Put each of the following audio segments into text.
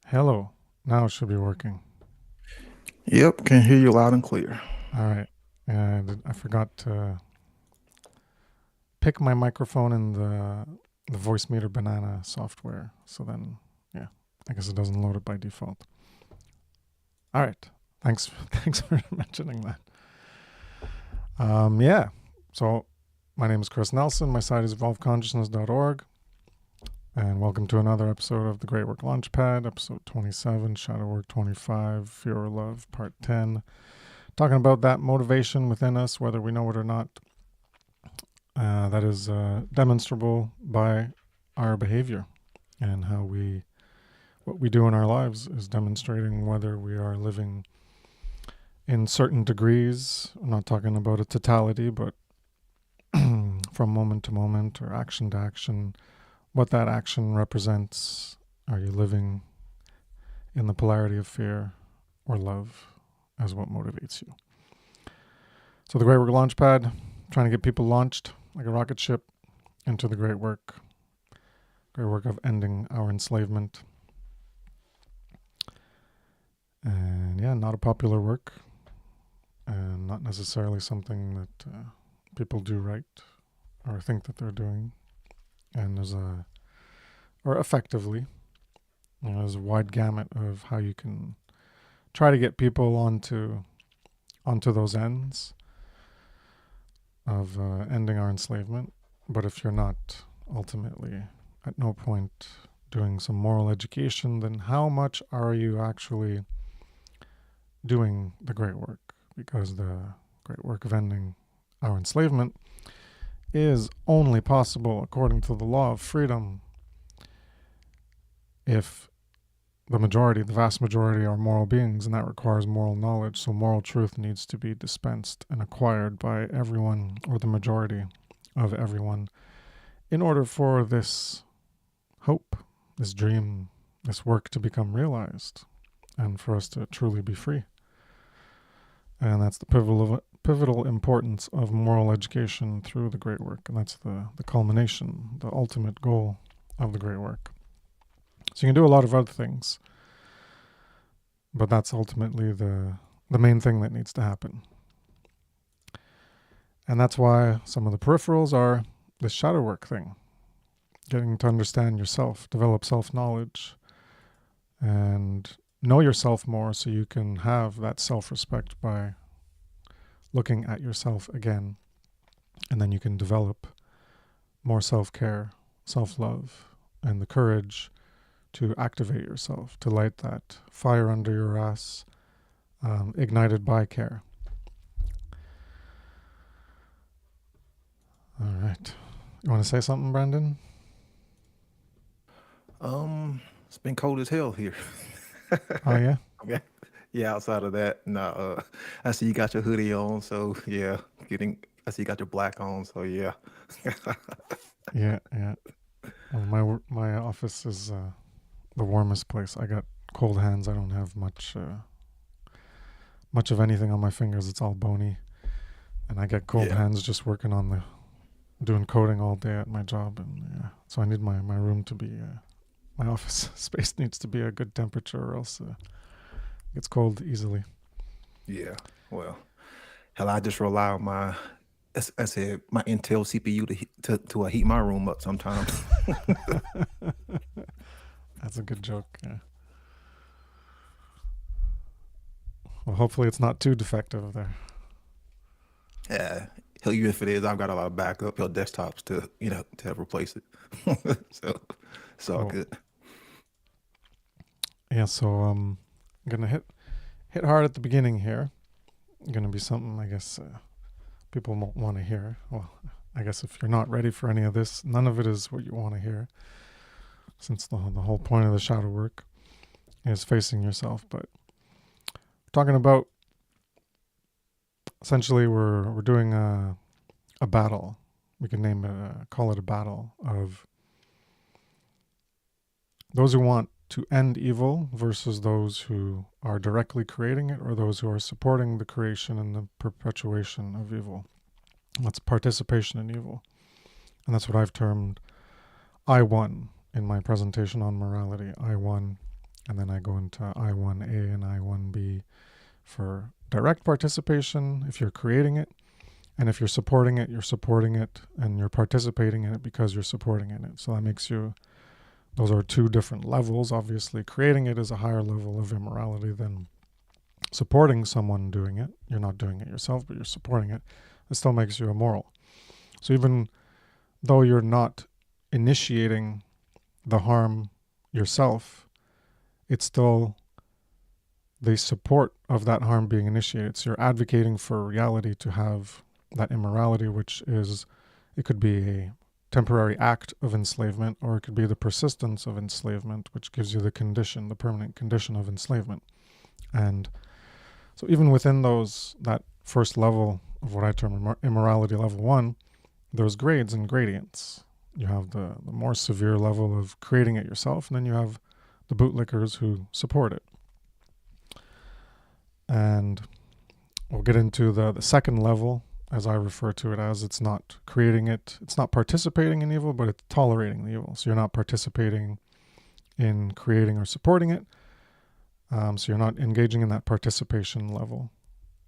Hello. Now it should be working. Yep, can hear you loud and clear. All right. And I forgot to pick my microphone in the voice meter banana software. So then, yeah, I guess it doesn't load it by default. All right. Thanks. Thanks for mentioning that. Yeah. So my name is Chris Nelson. My site is evolveconsciousness.org. And welcome to another episode of the Great Work Launchpad, episode 27, Shadow Work 25, Fear or Love, part 10. Talking about that motivation within us, whether we know it or not, that is demonstrable by our behavior, and what we do in our lives is demonstrating whether we are living in certain degrees. I'm not talking about a totality, but from moment to moment or action to action, what that action represents. Are you living in the polarity of fear or love as what motivates you? So the Great Work Launchpad, trying to get people launched like a rocket ship into the great work of ending our enslavement. And yeah, not a popular work, and not necessarily something that people do right or think that they're doing. And or effectively, there's a wide gamut of how you can try to get people onto those ends of ending our enslavement. But if you're not ultimately at no point doing some moral education, then how much are you actually doing the great work? Because the great work of ending our enslavement is only possible according to the law of freedom if the vast majority are moral beings, and that requires moral knowledge. So moral truth needs to be dispensed and acquired by everyone, or the majority of everyone, in order for this hope, this dream, this work to become realized, and for us to truly be free. And that's the pivotal importance of moral education through the great work. And that's the culmination, the ultimate goal of the great work. So you can do a lot of other things, but that's ultimately the main thing that needs to happen. And that's why some of the peripherals are this shadow work thing, getting to understand yourself, develop self-knowledge, and know yourself more so you can have that self-respect by looking at yourself again. And then you can develop more self-care, self-love, and the courage to activate yourself, to light that fire under your ass, ignited by care. All right. You want to say something, Brandon? It's been cold as hell here. Oh, yeah? Okay. Yeah, outside of that, nah, I see you got your hoodie on, so yeah, I see you got your black on, so yeah. Yeah, yeah. Well, my office is the warmest place. I got cold hands. I don't have much of anything on my fingers. It's all bony, and I get cold Yeah, hands just working on doing coding all day at my job, and yeah, so I need my room to be my office space needs to be a good temperature, or else it gets cold easily. yeah. Well, hell, I just rely on I said my Intel CPU to heat my room up sometimes. That's a good joke. Yeah. Well, hopefully it's not too defective there. Yeah, hell, even if it is, I've got a lot of backup desktops to replace it. So it's all Cool. good. Yeah. So I'm gonna hit hard at the beginning here. Gonna be something I guess people won't want to hear. Well, I guess if you're not ready for any of this, none of it is what you want to hear, since the whole point of the shadow work is facing yourself. But talking about, essentially, we're doing a battle. We can call it a battle of those who want to end evil versus those who are directly creating it, or those who are supporting the creation and the perpetuation of evil. That's participation in evil. And that's what I've termed I won in my presentation on morality. I won And then I go into I1A and I1B for direct participation if you're creating it. And if you're supporting it, and you're participating in it because you're supporting in it. So that makes you, those are two different levels. Obviously, creating it is a higher level of immorality than supporting someone doing it. You're not doing it yourself, but you're supporting it. It still makes you immoral. So even though you're not initiating the harm yourself, it's still the support of that harm being initiated. So you're advocating for reality to have that immorality, which is, it could be a temporary act of enslavement, or it could be the persistence of enslavement, which gives you the condition, the permanent condition of enslavement. And so even within that first level of what I term immorality, level 1, there's grades and gradients. You have the more severe level of creating it yourself, and then you have the bootlickers who support it. And we'll get into the second level, as I refer to it as. It's not creating it, it's not participating in evil, but it's tolerating the evil. So you're not participating in creating or supporting it. So you're not engaging in that participation level,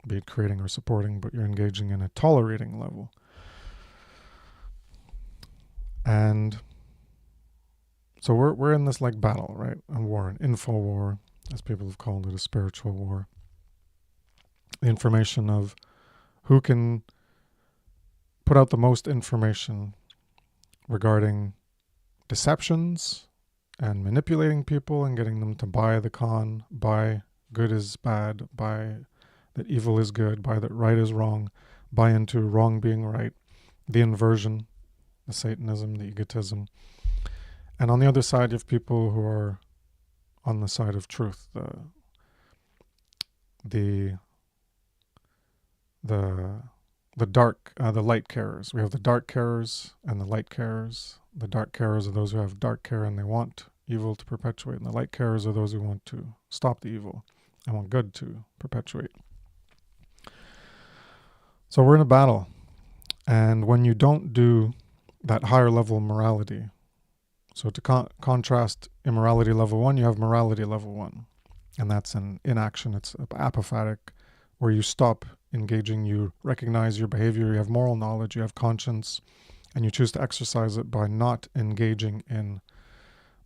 be it creating or supporting, but you're engaging in a tolerating level. And so we're in this like battle, right? A war, an info war, as people have called it, a spiritual war. The information of who can put out the most information regarding deceptions and manipulating people and getting them to buy the con, buy good is bad, buy that evil is good, buy that right is wrong, buy into wrong being right, the inversion, the Satanism, the egotism. And on the other side, you have people who are on the side of truth, the light carers. We have the dark carers and the light carers. The dark carers are those who have dark care and they want evil to perpetuate, and the light carers are those who want to stop the evil and want good to perpetuate. So we're in a battle, and when you don't do that higher level morality, so to contrast immorality level 1, you have morality level 1, and that's an inaction. It's apophatic, where you stop engaging, you recognize your behavior, you have moral knowledge, you have conscience, and you choose to exercise it by not engaging in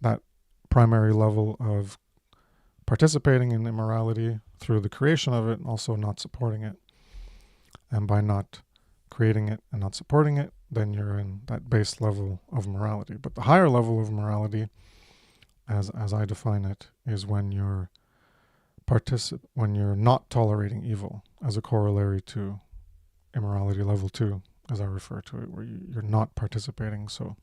that primary level of participating in immorality through the creation of it, and also not supporting it. And by not creating it and not supporting it, then you're in that base level of morality. But the higher level of morality, as I define it, is when you're not tolerating evil, as a corollary to immorality level 2, as I refer to it, where you're not participating. So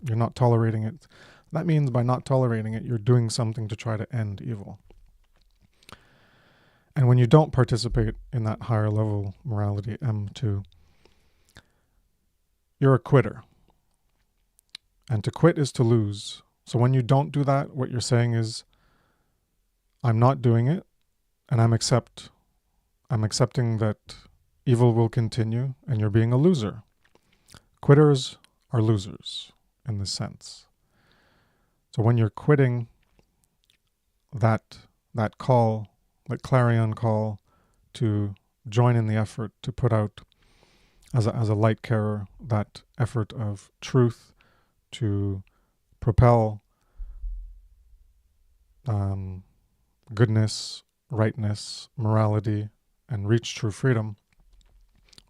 you're not tolerating it. That means by not tolerating it, you're doing something to try to end evil. And when you don't participate in that higher level morality, M2, you're a quitter. And to quit is to lose. So when you don't do that, what you're saying is, I'm not doing it, and I'm accepting that evil will continue, and you're being a loser. Quitters are losers in this sense. So when you're quitting that call, that clarion call to join in the effort to put out, as a light carer, that effort of truth to propel goodness, rightness, morality, and reach true freedom.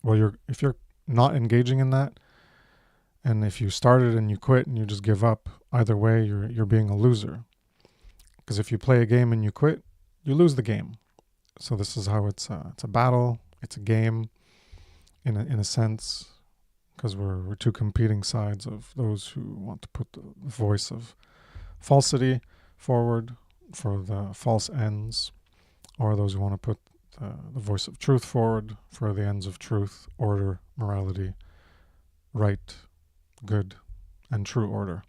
Well, if you're not engaging in that, and if you started and you quit and you just give up, either way, you're being a loser. Because if you play a game and you quit, you lose the game. So this is how it's a battle. It's a game, in a sense, because we're two competing sides of those who want to put the voice of falsity forward for the false ends, or those who want to put the voice of truth forward for the ends of truth, order, morality, right, good, and true order.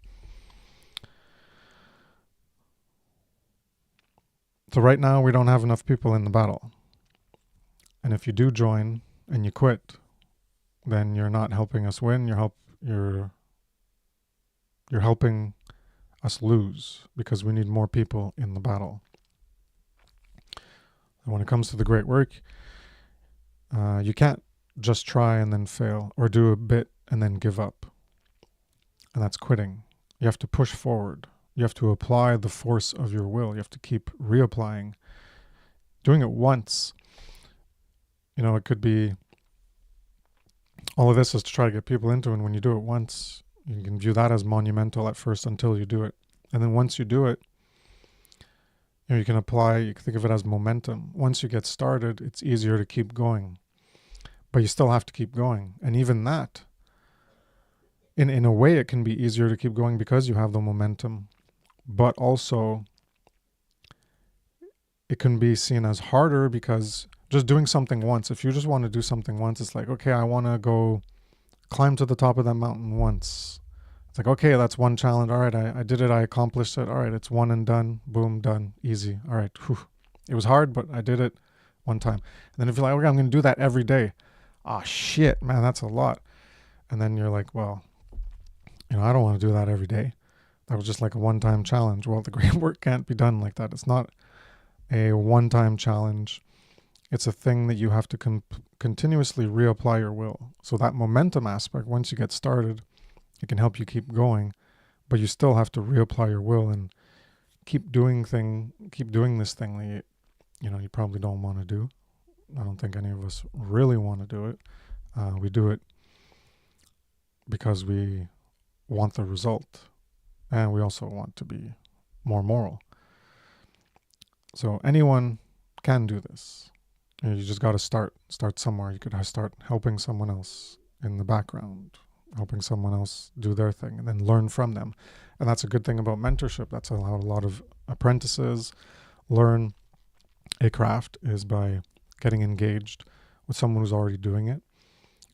So right now we don't have enough people in the battle. And if you do join and you quit, then you're not helping us win. You're helping us lose, because we need more people in the battle. And when it comes to the great work, you can't just try and then fail, or do a bit and then give up. And that's quitting. You have to push forward. You have to apply the force of your will. You have to keep reapplying. Doing it once, it could be, all of this is to try to get people into, and when you do it once, you can view that as monumental at first until you do it. And then once you do it, you can apply, you can think of it as momentum. Once you get started, it's easier to keep going. But you still have to keep going. And even that, in a way, it can be easier to keep going because you have the momentum. But also, it can be seen as harder because just doing something once, if you just want to do something once, it's like, okay, I want to go climb to the top of that mountain once. It's like, okay, that's one challenge. All right, I did it. I accomplished it. All right, it's one and done. Boom, done. Easy. All right. Whew. It was hard, but I did it one time. And then if you're like, okay, I'm going to do that every day. Ah, shit, man, that's a lot. And then you're like, well, I don't want to do that every day. That was just like a one-time challenge. Well, the great work can't be done like that. It's not a one-time challenge. It's a thing that you have to continuously reapply your will. So that momentum aspect, once you get started, it can help you keep going, but you still have to reapply your will and keep doing this thing that you probably don't want to do. I don't think any of us really want to do it. We do it because we want the result, and we also want to be more moral. So anyone can do this. You just got to start somewhere. You could start helping someone else in the background, helping someone else do their thing, and then learn from them. And that's a good thing about mentorship. That's how a lot of apprentices learn a craft, is by getting engaged with someone who's already doing it.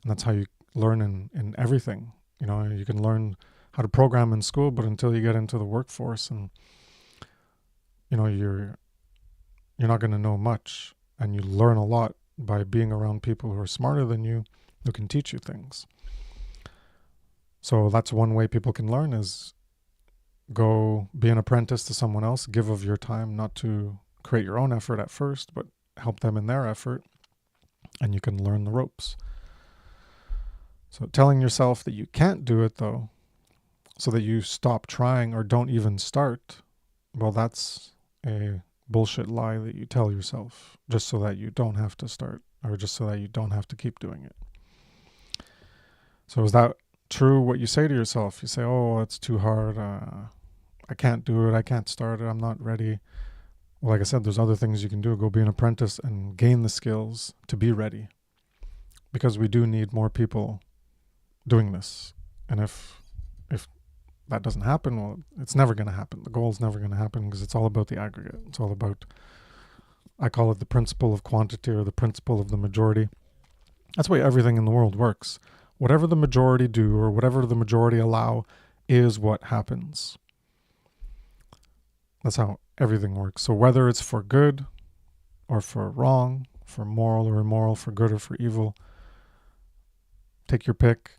And that's how you learn in everything. You can learn how to program in school, but until you get into the workforce, and you're not going to know much. And you learn a lot by being around people who are smarter than you, who can teach you things. So that's one way people can learn, is go be an apprentice to someone else, give of your time, not to create your own effort at first, but help them in their effort, and you can learn the ropes. So telling yourself that you can't do it, though, so that you stop trying or don't even start, well, that's a bullshit lie that you tell yourself, just so that you don't have to start, or just so that you don't have to keep doing it. So is that true what you say to yourself? You say, oh, it's too hard, I can't do it, I can't start it, I'm not ready. Well, like I said, there's other things you can do. Go be an apprentice and gain the skills to be ready, because we do need more people doing this. And if that doesn't happen, well, it's never going to happen. The goal is never going to happen, because it's all about the aggregate. It's all about, I call it the principle of quantity, or the principle of the majority. That's why everything in the world works. Whatever the majority do, or whatever the majority allow, is what happens. That's how everything works. So whether it's for good or for wrong, for moral or immoral, for good or for evil, take your pick,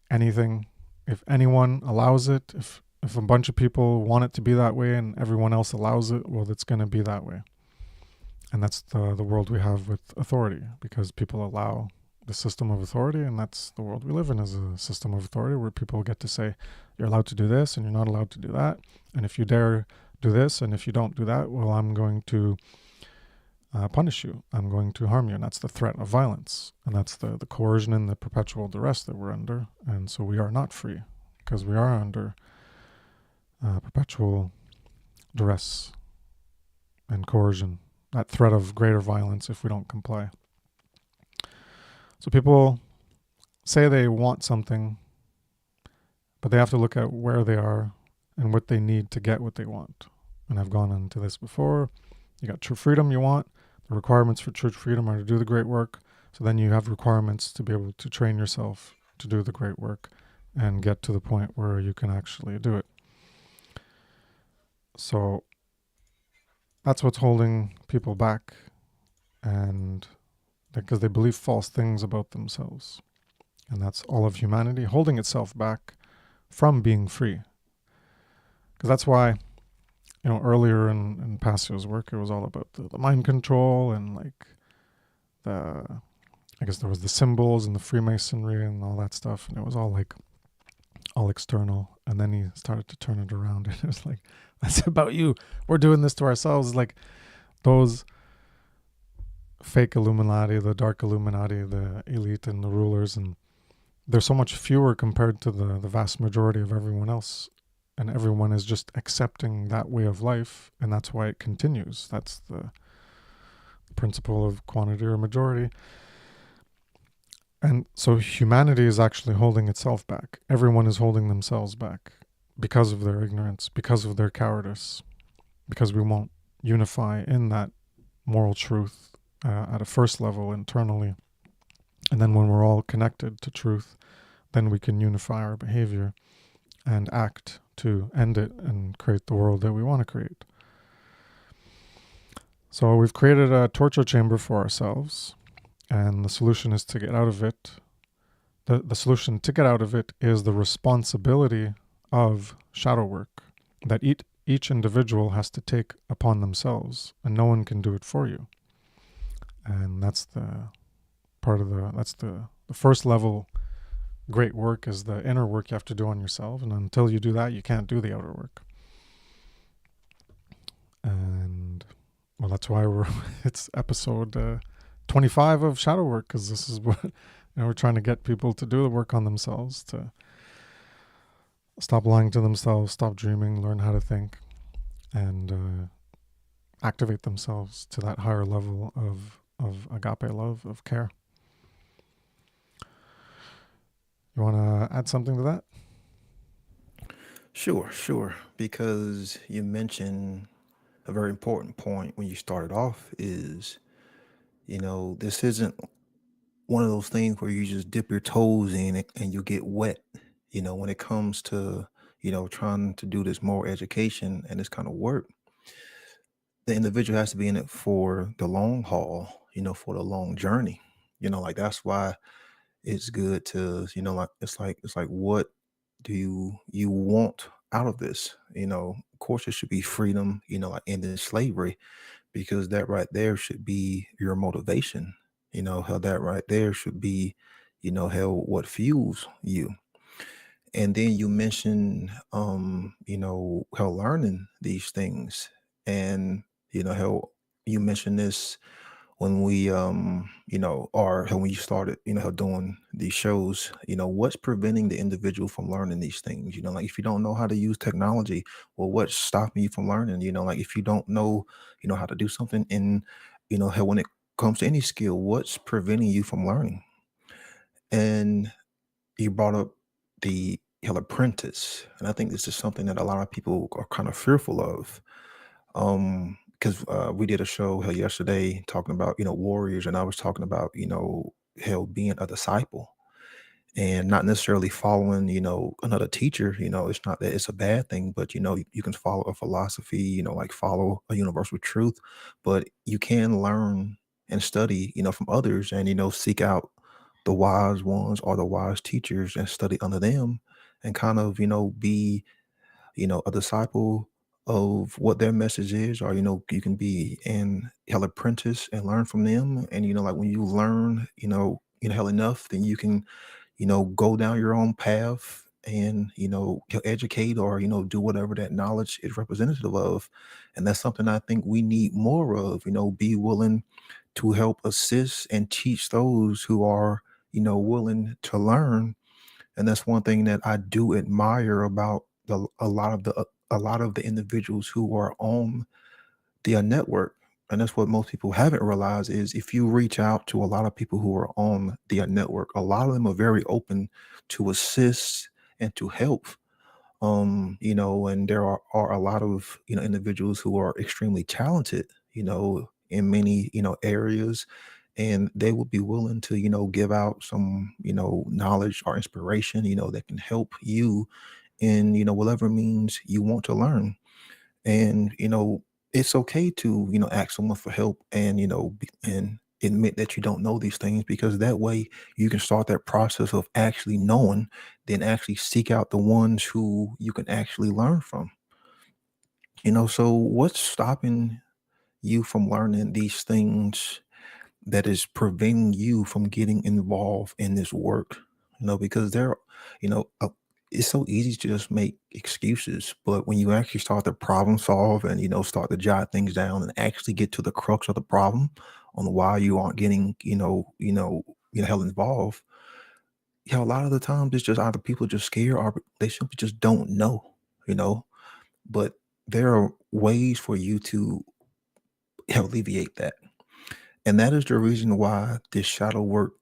anything. If anyone allows it, if a bunch of people want it to be that way and everyone else allows it, well, it's going to be that way. And that's the world we have with authority, because people allow the system of authority, and that's the world we live in, is a system of authority where people get to say, you're allowed to do this and you're not allowed to do that. And if you dare do this, and if you don't do that, well, I'm going to punish you. I'm going to harm you. And that's the threat of violence. And that's the coercion and the perpetual duress that we're under. And so we are not free, because we are under perpetual duress and coercion, that threat of greater violence if we don't comply. So people say they want something, but they have to look at where they are and what they need to get what they want. And I've gone into this before. You got true freedom you want. The requirements for true freedom are to do the great work. So then you have requirements to be able to train yourself to do the great work and get to the point where you can actually do it. So that's what's holding people back, and because they believe false things about themselves. And that's all of humanity holding itself back from being free. Because that's why earlier in Passio's work, it was all about the mind control and like I guess there was the symbols and the Freemasonry and all that stuff, and it was all like all external. And then he started to turn it around, and it was like, that's about you. We're doing this to ourselves. Like those fake Illuminati, the dark Illuminati, the elite and the rulers, and they're so much fewer compared to the vast majority of everyone else. And everyone is just accepting that way of life, and that's why it continues. That's the principle of quantity or majority. And so humanity is actually holding itself back. Everyone is holding themselves back because of their ignorance, because of their cowardice, because we won't unify in that moral truth at a first level internally. And then when we're all connected to truth, then we can unify our behavior and act to end it and create the world that we want to create. So we've created a torture chamber for ourselves, and the solution is to get out of it. The solution to get out of it is the responsibility of shadow work that each individual has to take upon themselves, and no one can do it for you. And that's the first level great work, is the inner work you have to do on yourself, and until you do that, you can't do the outer work. And well, that's why it's episode 25 of shadow work, because this is what we're trying to get people to do the work on themselves, to stop lying to themselves, stop dreaming, learn how to think, and activate themselves to that higher level of agape love, of care. You want to add something to that? Sure. Because you mentioned a very important point when you started off is, this isn't one of those things where you just dip your toes in it and you get wet. When it comes to, trying to do this more education and this kind of work, the individual has to be in it for the long haul, for the long journey. Like that's why it's good to, it's like what do you want out of this? Of course it should be freedom, like ending slavery, because that right there should be your motivation. How that right there should be, how what fuels you. And then you mentioned how learning these things, and how you mentioned this when we or how when you started how doing these shows, what's preventing the individual from learning these things, like if you don't know how to use technology, well, what's stopping you from learning, like if you don't know how to do something, and how when it comes to any skill, what's preventing you from learning? And you brought up the apprentice, and I think this is something that a lot of people are kind of fearful of. Because we did a show hell yesterday talking about warriors, and I was talking about hell being a disciple and not necessarily following another teacher. It's not that it's a bad thing, but you can follow a philosophy, like follow a universal truth, but you can learn and study from others, and seek out the wise ones or the wise teachers and study under them, and kind of be a disciple of what their message is, or you can be an hell apprentice and learn from them. And like when you learn hell enough, then you can go down your own path, and educate, or do whatever that knowledge is representative of. And that's something I think we need more of. Be willing to help assist and teach those who are willing to learn. And that's one thing that I do admire about a lot of the individuals who are on the network. And that's what most people haven't realized, is if you reach out to a lot of people who are on the network, a lot of them are very open to assist and to help. And there are a lot of individuals who are extremely talented, in many areas, and they will be willing to give out some knowledge or inspiration that can help you in whatever means you want to learn. And it's okay to ask someone for help, and and admit that you don't know these things, because that way you can start that process of actually knowing, then actually seek out the ones who you can actually learn from. So what's stopping you from learning these things that is preventing you from getting involved in this work? Because you know, uh, it's so easy to just make excuses, but when you actually start to problem solve and start to jot things down and actually get to the crux of the problem on why you aren't getting, hell involved, a lot of the times it's just either people just scared or they simply just don't know, you know. But there are ways for you to alleviate that. And that is the reason why this shadow work,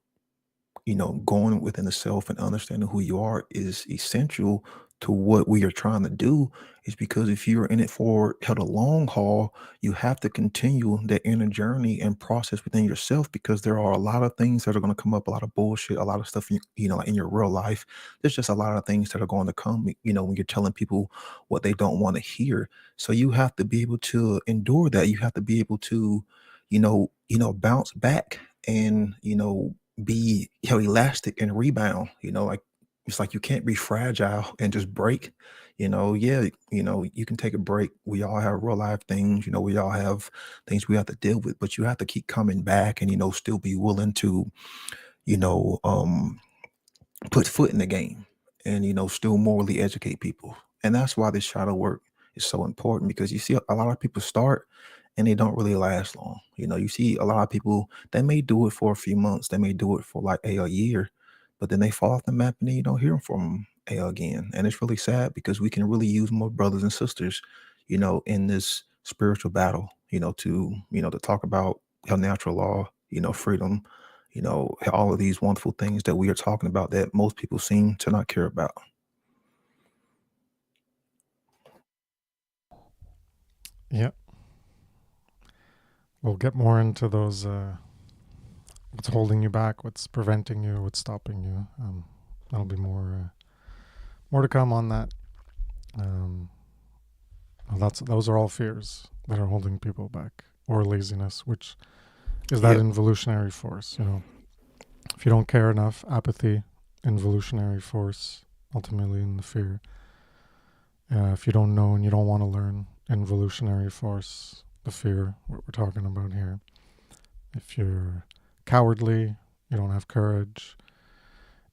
going within the self and understanding who you are is essential to what we are trying to do. Is because if you're in it for the long haul, you have to continue the inner journey and process within yourself, because there are a lot of things that are going to come up, a lot of bullshit, a lot of stuff, in your real life. There's just a lot of things that are going to come, when you're telling people what they don't want to hear. So you have to be able to endure that. You have to be able to, bounce back and, be elastic and rebound. Like it's like you can't be fragile and just break. Yeah, you can take a break. We all have real life things. We all have things we have to deal with, but you have to keep coming back and still be willing to you know um put foot in the game and still morally educate people. And that's why this shadow work is so important, because you see a lot of people start and they don't really last long. You see a lot of people, they may do it for a few months, they may do it for like a year, but then they fall off the map and then you don't hear from again. And it's really sad, because we can really use more brothers and sisters in this spiritual battle, to talk about natural law, freedom, all of these wonderful things that we are talking about that most people seem to not care about. Yeah, we'll get more into those. What's holding you back? What's preventing you? What's stopping you? That'll be more to come on that. Um, well, those are all fears that are holding people back, or laziness, which is that Yep. involutionary force. If you don't care enough, apathy, involutionary force, ultimately in the fear. If you don't know and you don't want to learn, involutionary force, the fear, what we're talking about here. If you're cowardly, you don't have courage,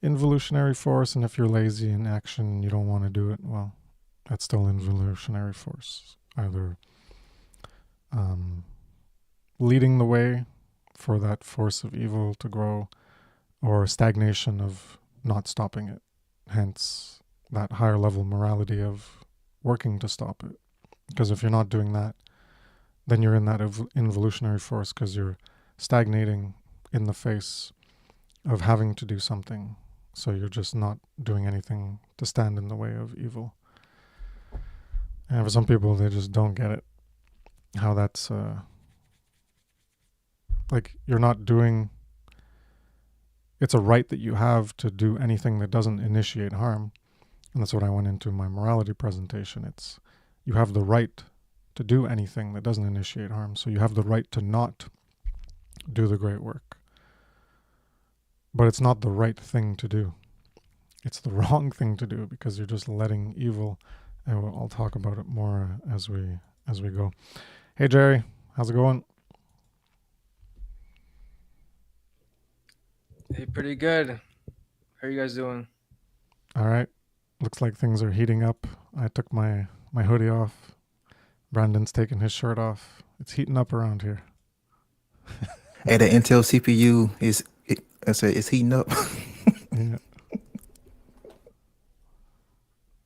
involutionary force. And if you're lazy in action, you don't want to do it, well, that's still involutionary force. Either um, leading the way for that force of evil to grow, or stagnation of not stopping it. Hence, that higher level morality of working to stop it. Because if you're not doing that, then you're in that involutionary force, because you're stagnating in the face of having to do something. So you're just not doing anything to stand in the way of evil. And for some people, they just don't get it. How that's like you're not doing. It's a right that you have to do anything that doesn't initiate harm. And that's what I went into in my morality presentation. It's you have the right to do anything that doesn't initiate harm. So you have the right to not do the great work. But it's not the right thing to do. It's the wrong thing to do, because you're just letting evil. And I'll talk about it more as we go. Hey Jerry, how's it going? Hey, pretty good. How are you guys doing? All right. Looks like things are heating up. I took my hoodie off. Brandon's taking his shirt off. It's heating up around here. And the Intel CPU I say it's heating up. Yeah.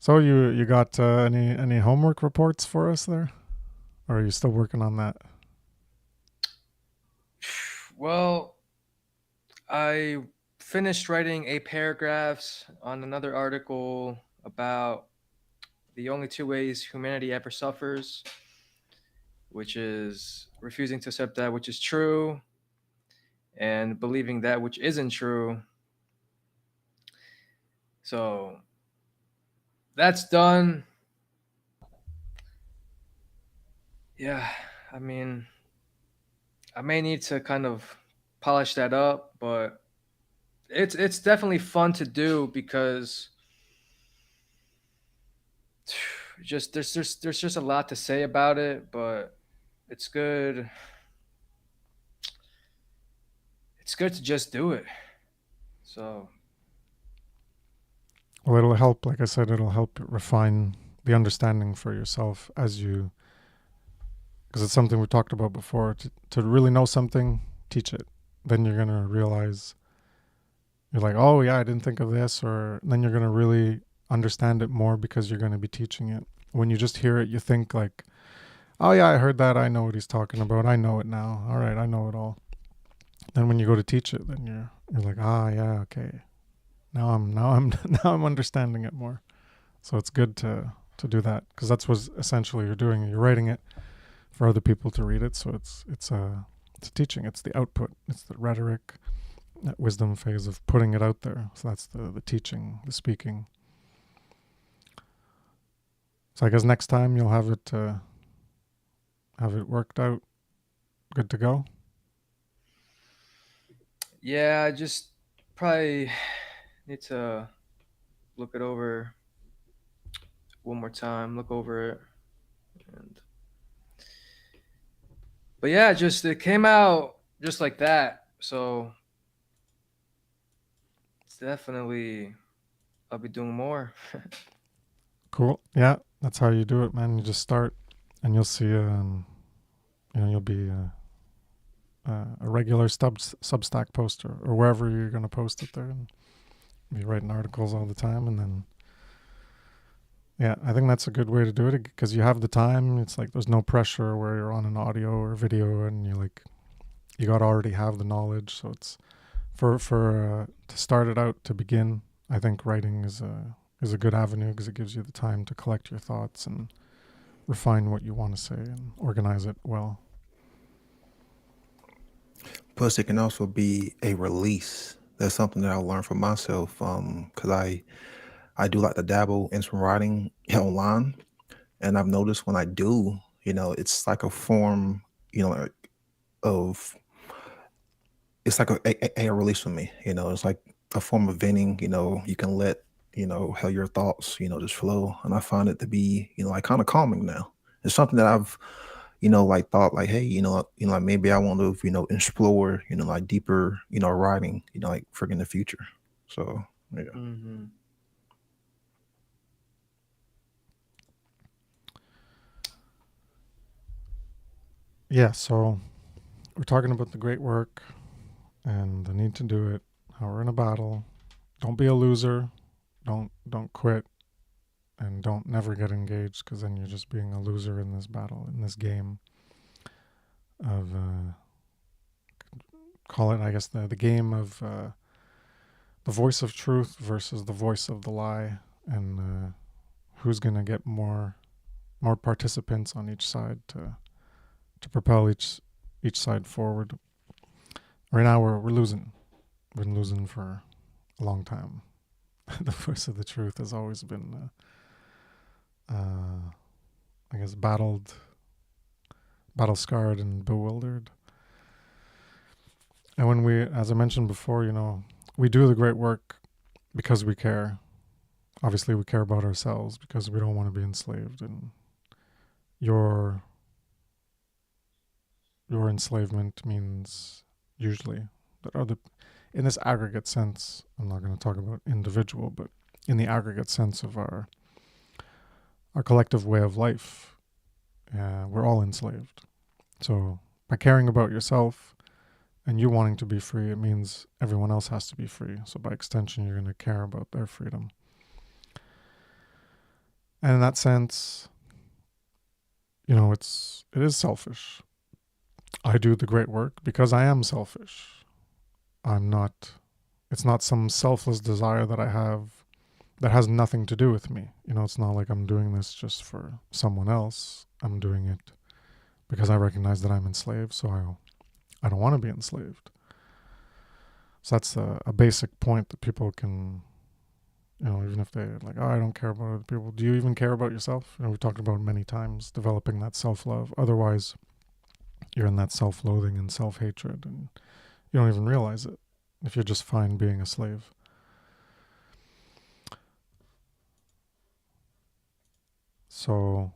So you got any homework reports for us there, or are you still working on that? Well, I finished writing 8 paragraphs on another article about the only two ways humanity ever suffers, which is refusing to accept that which is true and believing that which isn't true. So that's done. Yeah, I mean, I may need to kind of polish that up, but it's definitely fun to do because just there's just a lot to say about it, but it's good. It's good to just do it. So Well, it'll help, like I said, it'll help refine the understanding for yourself as you, because it's something we talked about before. To really know something, teach it. Then you're going to realize, you're like, oh yeah, I didn't think of this, or then you're going to really understand it more because you're going to be teaching it. When you just hear it, you think like, oh yeah, I heard that, I know what he's talking about, I know it now, all right, I know it all. Then when you go to teach it, then you're like, ah yeah, okay, now I'm now I'm understanding it more. So it's good to do that, because that's what essentially you're doing. You're writing it for other people to read it. So it's a teaching. It's the output. It's the rhetoric, that wisdom phase of putting it out there. So that's the teaching, the speaking. So I guess next time you'll have it worked out, good to go. yeah, I just probably need to look it over one more time. Look over it, and but yeah, just it came out just like that. So it's definitely I'll be doing more. Cool. Yeah, that's how you do it, man. You just start, and you'll see. You'll be a regular Substack poster, or wherever you're going to post it there, and be writing articles all the time. And then, yeah, I think that's a good way to do it, because you have the time. It's like there's no pressure where you're on an audio or video, and you got to already have the knowledge. So it's for to start it out, to begin. I think writing is a good avenue, because it gives you the time to collect your thoughts and refine what you want to say and organize it well. Plus, it can also be a release. That's something that I learned for myself. Because I do like to dabble in some writing online, and I've noticed when I do, it's like a form, like, of it's like a release for me. It's like a form of venting. You can let how your thoughts just flow, and I find it to be like kind of calming now. It's something that I've like thought like, hey, like maybe I want to explore like deeper writing like in the future. So yeah. Mm-hmm. Yeah. So we're talking about the great work and the need to do it. How we're in a battle. Don't be a loser. Don't quit, and don't never get engaged, because then you're just being a loser in this battle, in this game of call it, I guess, the game of the voice of truth versus the voice of the lie, and who's gonna get more participants on each side to propel each side forward. Right now we're losing. We've been losing for a long time. The voice of the truth has always been, I guess, battle scarred and bewildered. And when we, as I mentioned before, we do the great work because we care. Obviously, we care about ourselves because we don't want to be enslaved. And your enslavement means usually that other, in this aggregate sense, I'm not going to talk about individual, but in the aggregate sense of our collective way of life, we're all enslaved. So by caring about yourself and you wanting to be free, it means everyone else has to be free. So by extension, you're going to care about their freedom. And in that sense, it is selfish. I do the great work because I am selfish. It's not some selfless desire that I have that has nothing to do with me. It's not like I'm doing this just for someone else. I'm doing it because I recognize that I'm enslaved, so I don't want to be enslaved. So that's a basic point that people can, even if they're like, oh, I don't care about other people. Do you even care about yourself? We've talked about it many times, developing that self-love. Otherwise, you're in that self-loathing and self-hatred, and you don't even realize it if you're just fine being a slave. So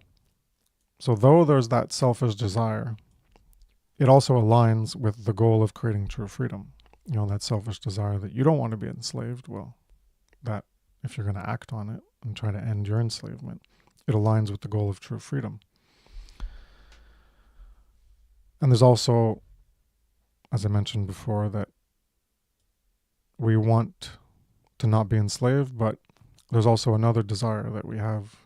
though there's that selfish desire, it also aligns with the goal of creating true freedom. That selfish desire that you don't want to be enslaved. Well, that if you're going to act on it and try to end your enslavement, it aligns with the goal of true freedom. And there's also, as I mentioned before, that we want to not be enslaved, but there's also another desire that we have,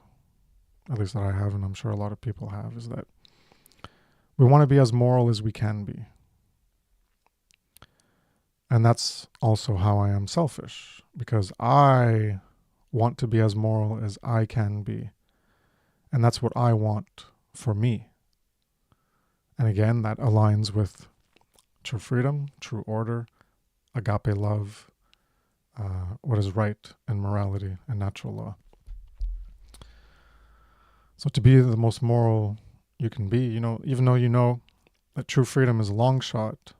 at least that I have, and I'm sure a lot of people have, is that we want to be as moral as we can be. And that's also how I am selfish, because I want to be as moral as I can be. And that's what I want for me. And again, that aligns with true freedom, true order, agape love, what is right, and morality and natural law. So to be the most moral you can be, even though you know that true freedom is a long shot,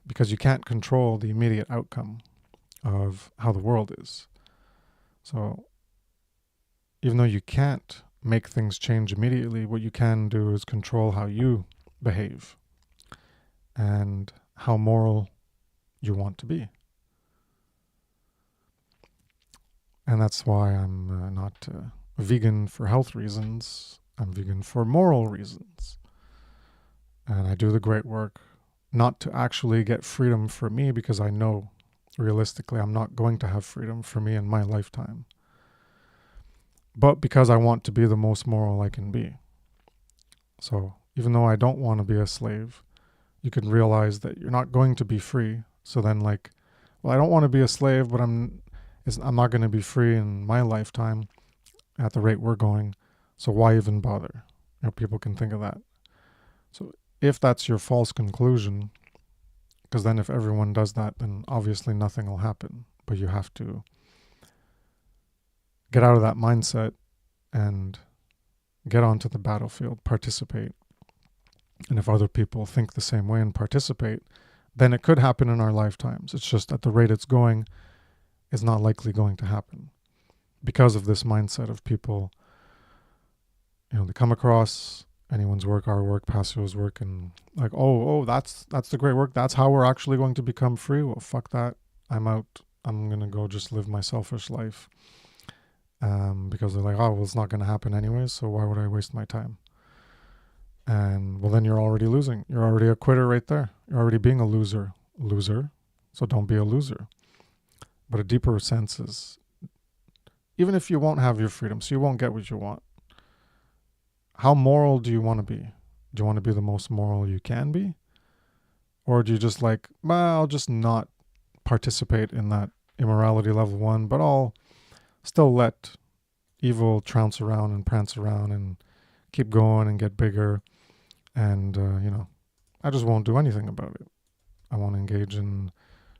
because you can't control the immediate outcome of how the world is. So even though you can't make things change immediately, what you can do is control how you behave and how moral you want to be. And that's why I'm not vegan for health reasons. I'm vegan for moral reasons. And I do the great work not to actually get freedom for me, because I know realistically I'm not going to have freedom for me in my lifetime, but because I want to be the most moral I can be. So even though I don't want to be a slave, you can realize that you're not going to be free. So then I don't want to be a slave, but I'm not going to be free in my lifetime at the rate we're going. So why even bother? People can think of that. So if that's your false conclusion, because then if everyone does that, then obviously nothing will happen. But you have to get out of that mindset and get onto the battlefield, participate. And if other people think the same way and participate, then it could happen in our lifetimes. It's just at the rate it's going is not likely going to happen because of this mindset of people, they come across anyone's work, our work, Passio's work, and like, oh, that's the great work. That's how we're actually going to become free. Well, fuck that. I'm out. I'm going to go just live my selfish life. Because they're like, oh, well, it's not going to happen anyways, so why would I waste my time? And well, then you're already losing. You're already a quitter right there. You're already being a loser. So don't be a loser. But a deeper sense is, even if you won't have your freedom, so you won't get what you want, how moral do you want to be? Do you want to be the most moral you can be? Or do you just I'll just not participate in that immorality level 1, but I'll still let evil trounce around and prance around and keep going and get bigger. And, I just won't do anything about it. I won't engage in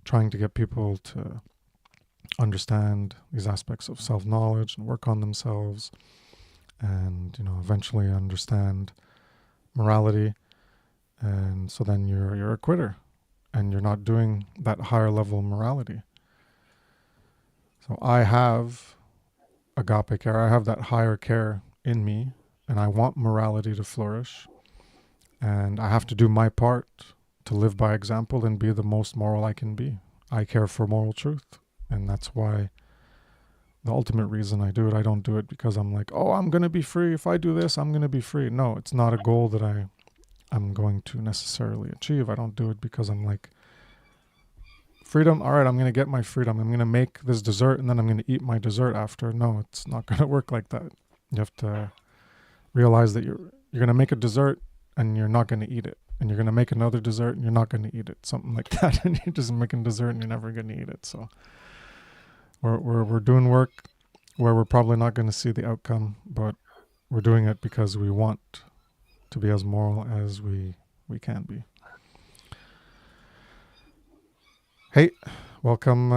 trying to get people to understand these aspects of self-knowledge and work on themselves and, eventually understand morality. And so then you're a quitter and you're not doing that higher level morality. So I have agape care. I have that higher care in me, and I want morality to flourish. And I have to do my part to live by example and be the most moral I can be. I care for moral truth. And that's why the ultimate reason I do it, I don't do it because I'm like, oh, I'm going to be free. If I do this, I'm going to be free. No, it's not a goal that I'm going to necessarily achieve. I don't do it because I'm like, freedom, all right, I'm going to get my freedom. I'm going to make this dessert and then I'm going to eat my dessert after. No, it's not going to work like that. You have to realize that you're going to make a dessert and you're not going to eat it. And you're going to make another dessert and you're not going to eat it. Something like that. And you're just making dessert and you're never going to eat it. So we're doing work where we're probably not going to see the outcome, but we're doing it because we want to be as moral as we can be. Hey, welcome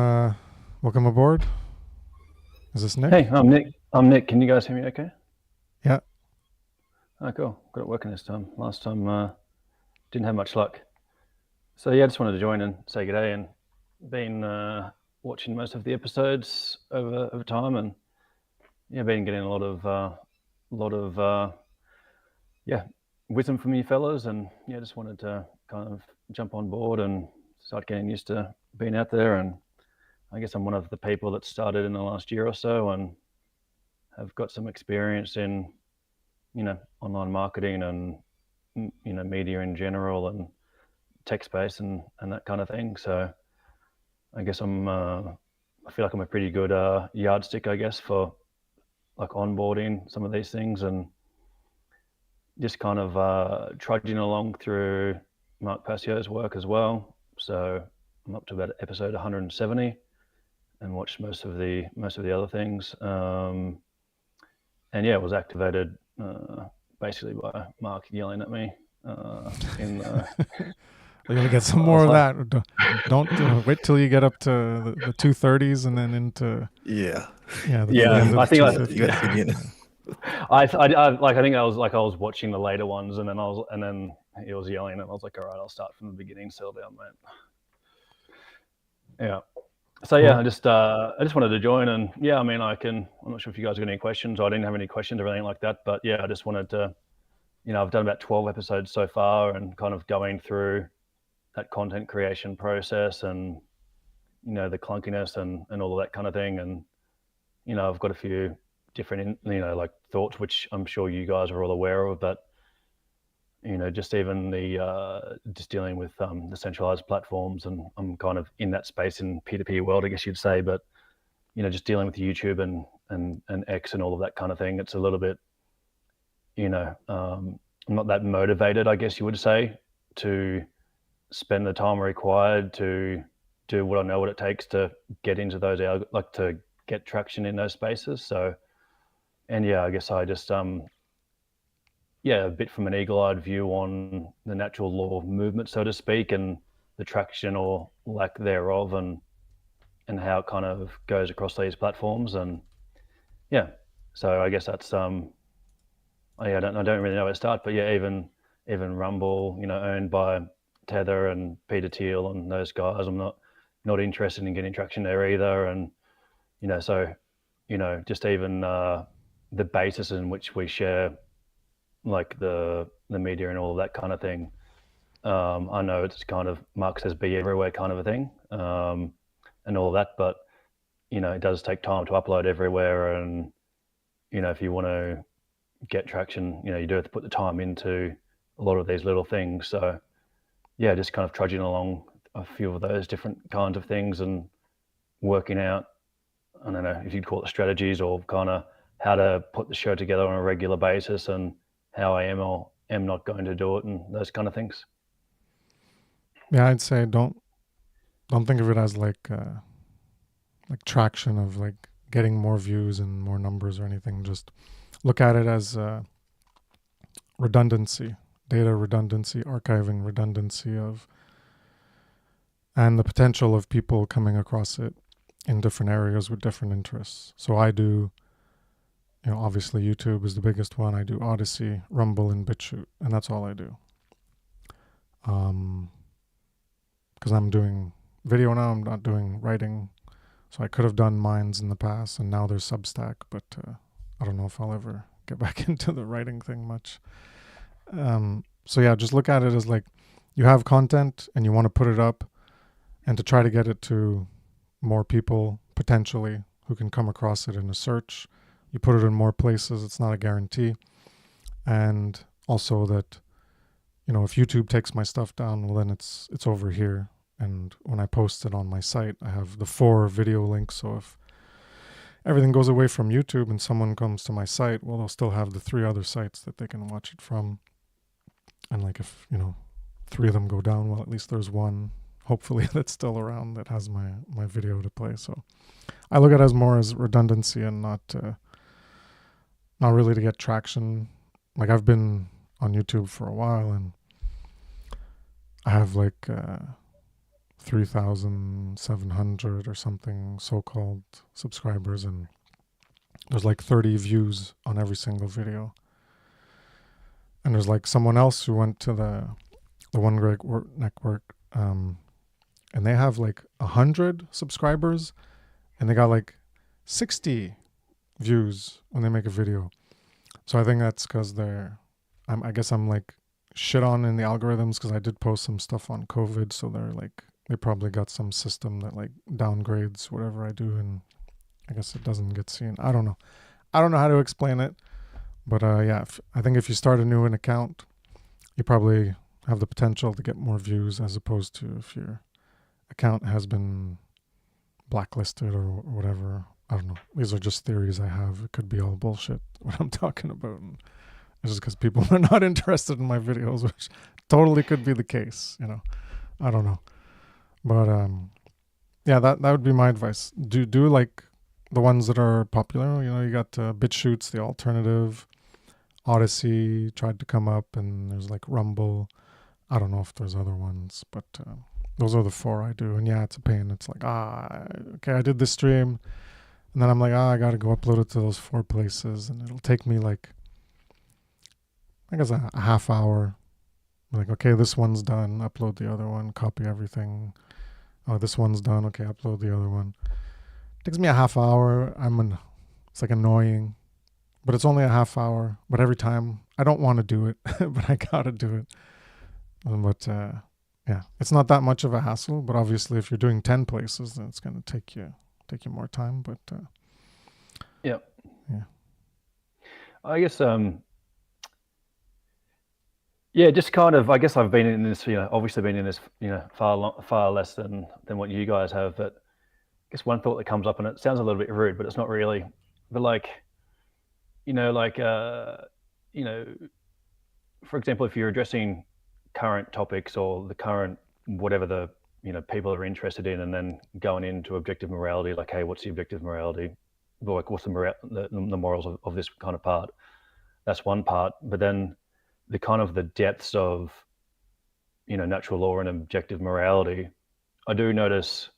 aboard. Is this Nick? Hey, I'm Nick. Can you guys hear me okay? Yeah. Oh, cool. Got it working this time. Last time didn't have much luck. So yeah, I just wanted to join and say good day, and been watching most of the episodes over time, and been getting a lot of wisdom from you fellas, and just wanted to kind of jump on board and start getting used to being out there. And I guess I'm one of the people that started in the last year or so and have got some experience in, online marketing and, media in general and tech space and that kind of thing. So I guess I feel like I'm a pretty good yardstick, I guess, for like onboarding some of these things and just kind of trudging along through Mark Passio's work as well. So I'm up to about episode 170 and watched most of the other things. And it was activated basically by Mark yelling at me in You're gonna get some more of that. Don't wait till you get up to the 230s and then into Yeah. the end of I think 250. I think I was watching the later ones, and then he was yelling, and I was like, all right, I'll start from the beginning. Settle down, mate. Yeah. So I just wanted to join, and I'm not sure if you guys got any questions. I didn't have any questions or anything like that, but I just wanted to, I've done about 12 episodes so far, and kind of going through that content creation process, and the clunkiness and all of that kind of thing, and I've got a few different like thoughts, which I'm sure you guys are all aware of, but just even the just dealing with the centralized platforms, and I'm kind of in that space in P2P world, I guess you'd say, but just dealing with YouTube and X and all of that kind of thing, it's a little bit I'm not that motivated, I guess you would say, to spend the time required to do what I know what it takes to get into those, like to get traction in those spaces. So, and I guess I just a bit from an eagle-eyed view on the natural law of movement, so to speak, and the traction or lack thereof, and how it kind of goes across these platforms. And so I guess that's I don't really know where to start, but even Rumble, owned by Tether and Pt.10 and those guys, I'm not interested in getting traction there either. And so just even the basis in which we share, like the media and all of that kind of thing. I know it's kind of Mark says be everywhere kind of a thing, and all of that, but it does take time to upload everywhere, and if you want to get traction, you do have to put the time into a lot of these little things. So just kind of trudging along a few of those different kinds of things and working out, I don't know if you'd call it strategies, or kind of how to put the show together on a regular basis, and how I am or am not going to do it, and those kind of things. I'd say don't think of it as like traction of like getting more views and more numbers or anything. Just look at it as redundancy, data redundancy, archiving redundancy and the potential of people coming across it in different areas with different interests. So I do, obviously YouTube is the biggest one. I do Odyssey, Rumble, and BitChute, and that's all I do. Because I'm doing video now, I'm not doing writing. So I could have done Minds in the past, and now there's Substack, but I don't know if I'll ever get back into the writing thing much. So just look at it as like you have content and you want to put it up, and to try to get it to more people potentially who can come across it in a search. You put it in more places, it's not a guarantee. And also that, if YouTube takes my stuff down, well then it's over here. And when I post it on my site, I have the 4 video links. So if everything goes away from YouTube and someone comes to my site, well, they'll still have the 3 other sites that they can watch it from. And like if, 3 of them go down, well, at least there's one, hopefully, that's still around that has my video to play. So I look at it as more as redundancy and not really to get traction. Like I've been on YouTube for a while, and I have like 3,700 or something so-called subscribers, and there's like 30 views on every single video. And there's like someone else who went to the One Great Network, and they have like 100 subscribers, and they got like 60 views when they make a video. So I think that's because I guess I'm like shit on in the algorithms because I did post some stuff on COVID. So they probably got some system that like downgrades whatever I do, and I guess it doesn't get seen. I don't know how to explain it, but yeah, I think if you start a new account, you probably have the potential to get more views as opposed to if your account has been blacklisted or whatever. I don't know. These are just theories I have. It could be all bullshit what I'm talking about. And it's just because people are not interested in my videos, which totally could be the case. I don't know. But yeah, that would be my advice. Do like the ones that are popular. You got BitChutes, the alternative. Odyssey tried to come up, and there's like Rumble. I don't know if there's other ones, but those are the 4 I do. And yeah, it's a pain. It's like, okay, I did this stream, and then I'm like, I got to go upload it to those 4 places, and it'll take me like, I guess a half hour. Like, okay, this one's done, upload the other one, copy everything. Oh, this one's done, okay, upload the other one. It takes me a half hour. It's like annoying, but it's only a half hour. But every time, I don't want to do it, but I gotta do it. But yeah, it's not that much of a hassle. But obviously, if you're doing 10 places, then it's gonna take you more time. But yeah. I guess yeah, just kind of. I guess I've been in this. Obviously been in this. Far less than what you guys have. But I guess one thought that comes up, and it sounds a little bit rude, but it's not really. But like, for example, if you're addressing current topics or the current whatever the people are interested in, and then going into objective morality, like, hey, what's the objective morality? Like, what's the morals of this kind of part? That's one part, but then the kind of the depths of natural law and objective morality, I do notice.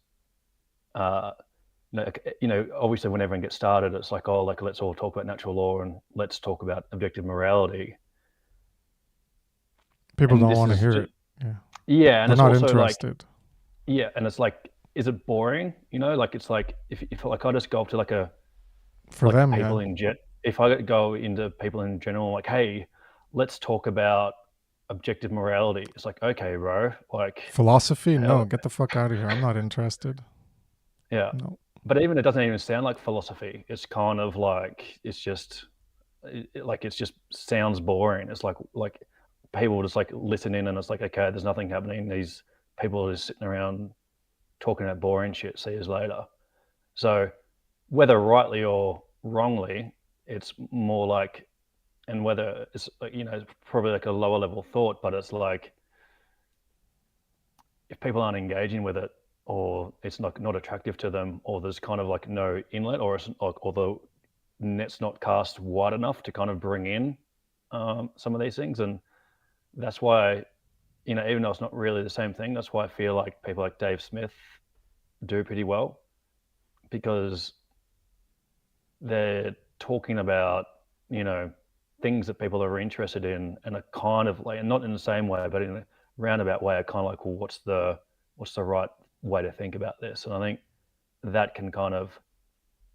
Obviously, when everyone gets started, it's like, oh, like, let's all talk about natural law and let's talk about objective morality. people don't want to hear it. Yeah, and they're it's not also interested. Yeah, and it's like, is it boring? Like, it's like if like I just go up to like for them, people if I go into people in general, like, hey, let's talk about objective morality. It's like, okay, bro, like philosophy. No, get the fuck out of here. I'm not interested. Yeah. No. But even it doesn't even sound like philosophy. It's kind of like, it's just it just sounds boring. It's like people just like listen in, and it's like, okay, there's nothing happening. These people are just sitting around talking about boring shit. See you later. So whether rightly or wrongly, it's more like, and whether it's probably like a lower level thought, but it's like, if people aren't engaging with it, or it's not attractive to them, or there's kind of like no inlet, or the net's not cast wide enough to kind of bring in some of these things. And that's why, even though it's not really the same thing, that's why I feel like people like Dave Smith do pretty well, because they're talking about things that people are interested in, and a kind of like, not in the same way, but in a roundabout way, are kind of like, well, what's the right way to think about this? And I think that can kind of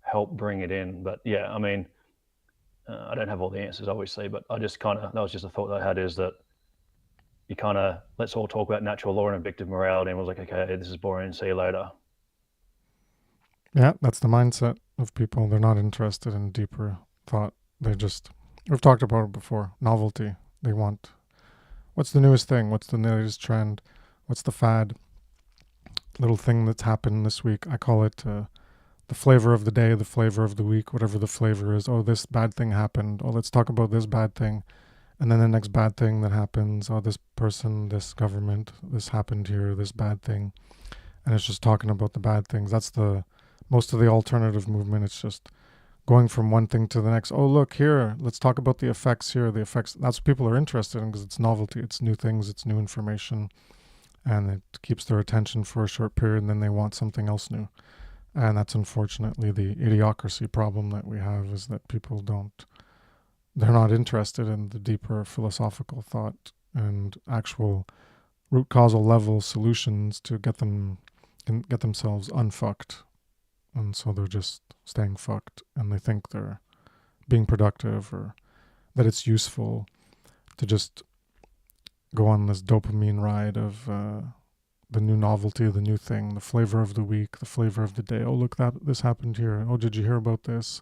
help bring it in. But yeah, I mean, I don't have all the answers, obviously, but I just that was just a thought that I had, is that you kind of, let's all talk about natural law and objective morality, and was like, okay, this is boring, see you later. Yeah, that's the mindset of people. They're not interested in deeper thought. We've talked about it before, novelty. They want, what's the newest thing? What's the latest trend? What's the fad? Little thing that's happened this week. I call it the flavor of the day, the flavor of the week, whatever the flavor is. Oh, this bad thing happened. Oh, let's talk about this bad thing. And then the next bad thing that happens. Oh, this person, this government, this happened here, this bad thing. And it's just talking about the bad things. That's most of the alternative movement. It's just going from one thing to the next. Oh, look here, let's talk about the effects here. The effects, that's what people are interested in, because it's novelty, it's new things, it's new information, and it keeps their attention for a short period, and then they want something else new. And that's unfortunately the idiocracy problem that we have, is that people they're not interested in the deeper philosophical thought and actual root causal level solutions to get themselves unfucked and so they're just staying fucked, and they think they're being productive or that it's useful to just go on this dopamine ride of the new novelty, the new thing, the flavor of the week, the flavor of the day. Oh, look, this happened here. Oh, did you hear about this?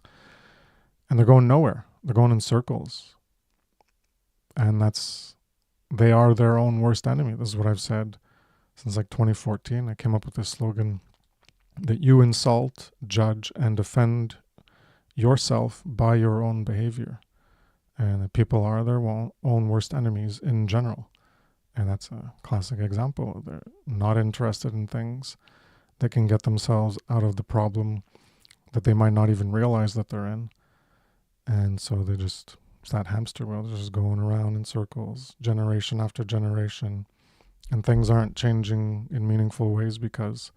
And they're going nowhere. They're going in circles. And they are their own worst enemy. This is what I've said since like 2014. I came up with this slogan that you insult, judge, and offend yourself by your own behavior. And that people are their own worst enemies in general. And that's a classic example. They're not interested in things that can get themselves out of the problem that they might not even realize that they're in. And so it's that hamster wheel. They're just going around in circles, generation after generation. And things aren't changing in meaningful ways because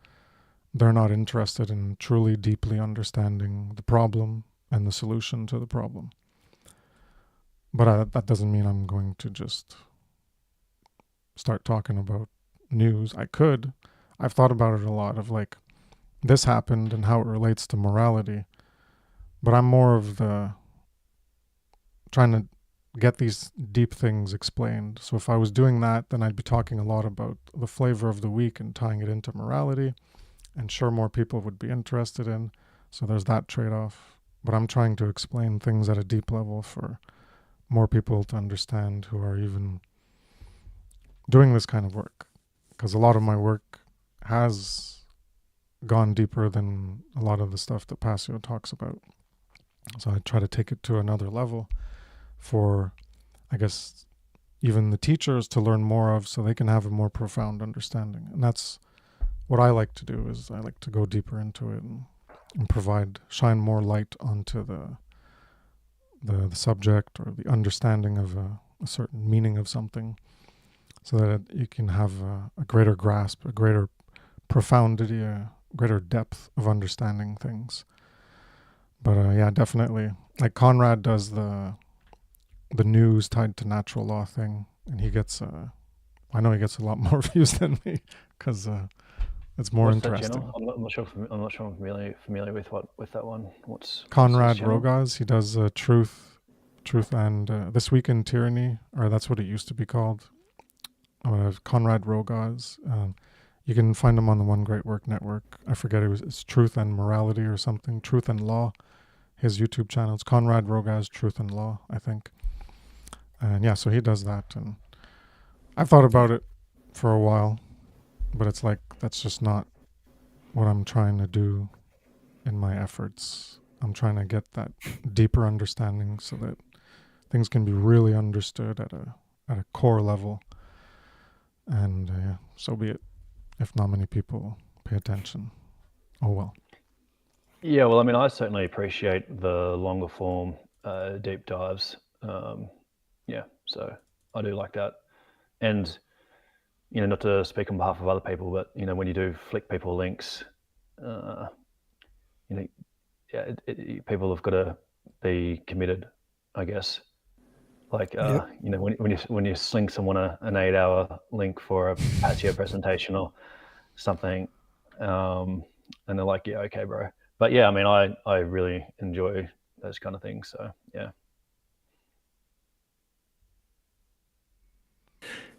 they're not interested in truly deeply understanding the problem and the solution to the problem. But that doesn't mean I'm going to just start talking about news. I could. I've thought about it a lot of like, this happened and how it relates to morality. But I'm more of the trying to get these deep things explained. So if I was doing that, then I'd be talking a lot about the flavor of the week and tying it into morality. And sure, more people would be interested in. So there's that trade-off. But I'm trying to explain things at a deep level for more people to understand who are even doing this kind of work, because a lot of my work has gone deeper than a lot of the stuff that Passio talks about. So I try to take it to another level for, I guess, even the teachers to learn more of so they can have a more profound understanding. And that's what I like to do, is I like to go deeper into it and shine more light onto the subject or the understanding of a certain meaning of something, so that you can have a greater grasp, a greater profundity, a greater depth of understanding things. But yeah, definitely. Like Conrad does the news tied to natural law thing, and he gets, I know he gets a lot more views than me because it's more What's interesting. That channel? I'm not sure. I'm familiar with that one. What's Conrad his channel? Rogaz. He does truth, and This Week in Tyranny, or that's what it used to be called. Conrad Rogaz. You can find him on the One Great Work Network. I forget, it's Truth and Morality or something. Truth and Law. His YouTube channel. It's Conrad Rogaz, Truth and Law, I think. And yeah, so he does that. And I've thought about it for a while, but it's like, that's just not what I'm trying to do in my efforts. I'm trying to get that deeper understanding so that things can be really understood at a core level. And yeah, so be it. If not many people pay attention, oh well. Yeah, well, I mean, I certainly appreciate the longer form deep dives. Yeah, so I do like that. And, not to speak on behalf of other people, but, when you do flick people links, yeah, people have got to be committed, I guess. Like, Yep. when you sling someone an 8-hour link for a Patio presentation or something, and they're like, yeah, okay, bro. But yeah, I mean, I really enjoy those kind of things. So yeah.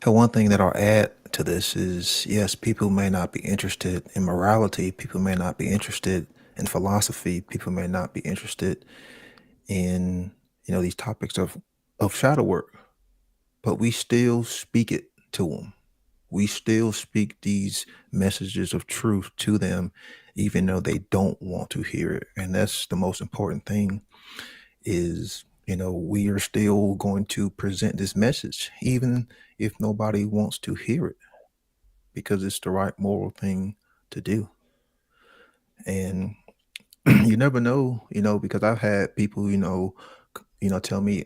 And one thing that I'll add to this is, yes, people may not be interested in morality. People may not be interested in philosophy. People may not be interested in, these topics of shadow work, but we still speak it to them. We still speak these messages of truth to them, even though they don't want to hear it. And that's the most important thing is, we are still going to present this message, even if nobody wants to hear it, because it's the right moral thing to do. And you never know, because I've had people, tell me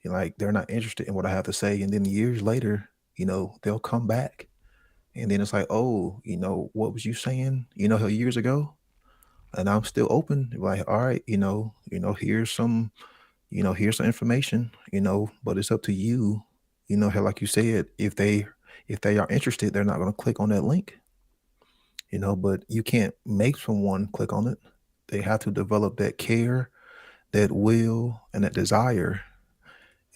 like they're not interested in what I have to say. And then years later, they'll come back. And then it's like, oh, what was you saying, years ago? And I'm still open. Like, all right, here's some, here's some information, but it's up to you, how, like you said, if they are interested, they're not going to click on that link, but you can't make someone click on it. They have to develop that care, that will, and that desire,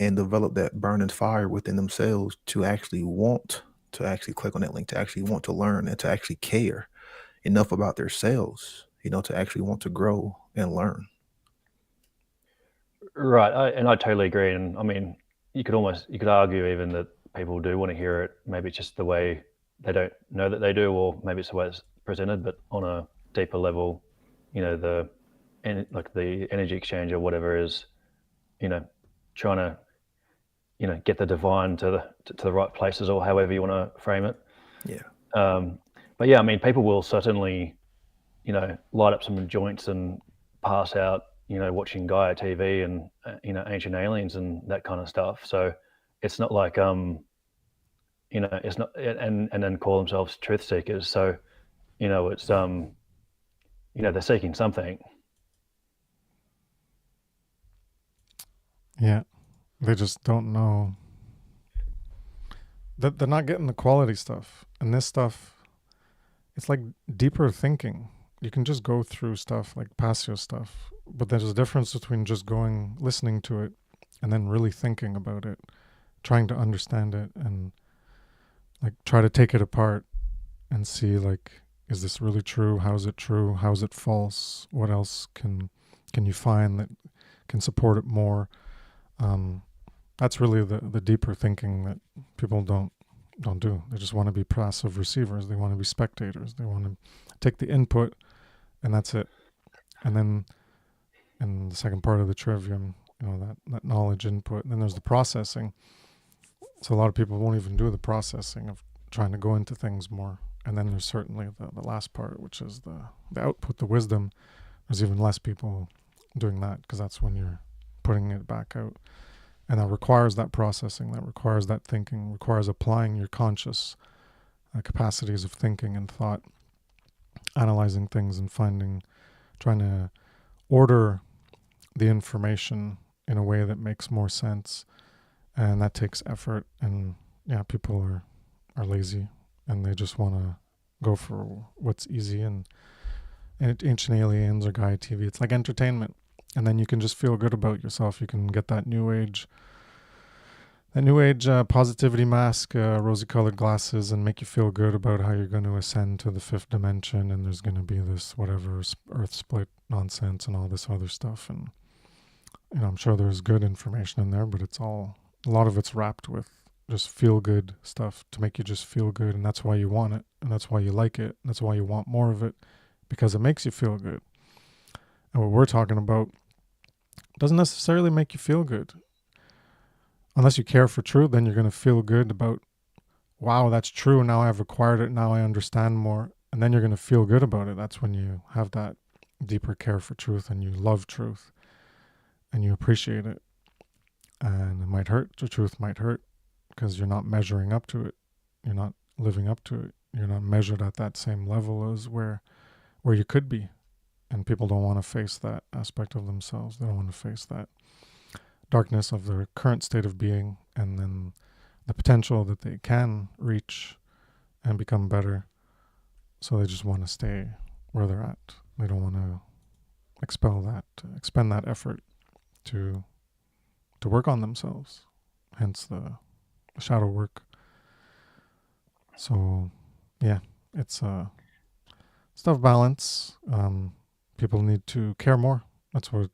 and develop that burning fire within themselves to actually want to actually click on that link, to actually want to learn, and to actually care enough about themselves, to actually want to grow and learn. Right, I totally agree. And I mean, you could argue even that people do want to hear it. Maybe it's just the way they don't know that they do, or maybe it's the way it's presented. But on a deeper level, the energy exchange or whatever is, trying to get the divine to the right places, or however you want to frame it. Yeah. But yeah, I mean, people will certainly light up some joints and pass out, watching Gaia TV and Ancient Aliens and that kind of stuff. So it's not like it's not, and then call themselves truth seekers. So it's they're seeking something. Yeah, they just don't know that they're not getting the quality stuff. And this stuff, it's like deeper thinking. You can just go through stuff like Passio stuff, but there's a difference between just listening to it, and then really thinking about it, trying to understand it, and like try to take it apart and see, like, is this really true? How is it true? How is it false? What else can you find that can support it more? That's really the deeper thinking that people don't do. They just want to be passive receivers. They want to be spectators. They want to take the input, and that's it. And then in the second part of the trivium, that knowledge input. And then there's the processing. So a lot of people won't even do the processing of trying to go into things more. And then there's certainly the last part, which is the output, the wisdom. There's even less people doing that, because that's when you're putting it back out. And that requires that processing, that requires that thinking, requires applying your conscious capacities of thinking and thought, analyzing things and trying to order the information in a way that makes more sense. And that takes effort. And yeah, people are lazy, and they just want to go for what's easy. And Ancient Aliens or Gaia TV, it's like entertainment. And then you can just feel good about yourself. You can get that new age positivity mask, rosy-colored glasses, and make you feel good about how you're going to ascend to the fifth dimension, and there's going to be this whatever earth split nonsense and all this other stuff. And I'm sure there's good information in there, but a lot of it's wrapped with just feel good stuff to make you just feel good, and that's why you want it, and that's why you like it, and that's why you want more of it, because it makes you feel good. And what we're talking about doesn't necessarily make you feel good. Unless you care for truth, then you're going to feel good about, wow, that's true. Now I've acquired it. Now I understand more. And then you're going to feel good about it. That's when you have that deeper care for truth, and you love truth, and you appreciate it. And it might hurt. The truth might hurt, because you're not measuring up to it. You're not living up to it. You're not measured at that same level as where you could be. And people don't want to face that aspect of themselves. They don't want to face that darkness of their current state of being, and then the potential that they can reach and become better. So they just want to stay where they're at. They don't want to expend that effort to work on themselves. Hence the shadow work. So yeah, it's stuff balance. People need to care more. That's what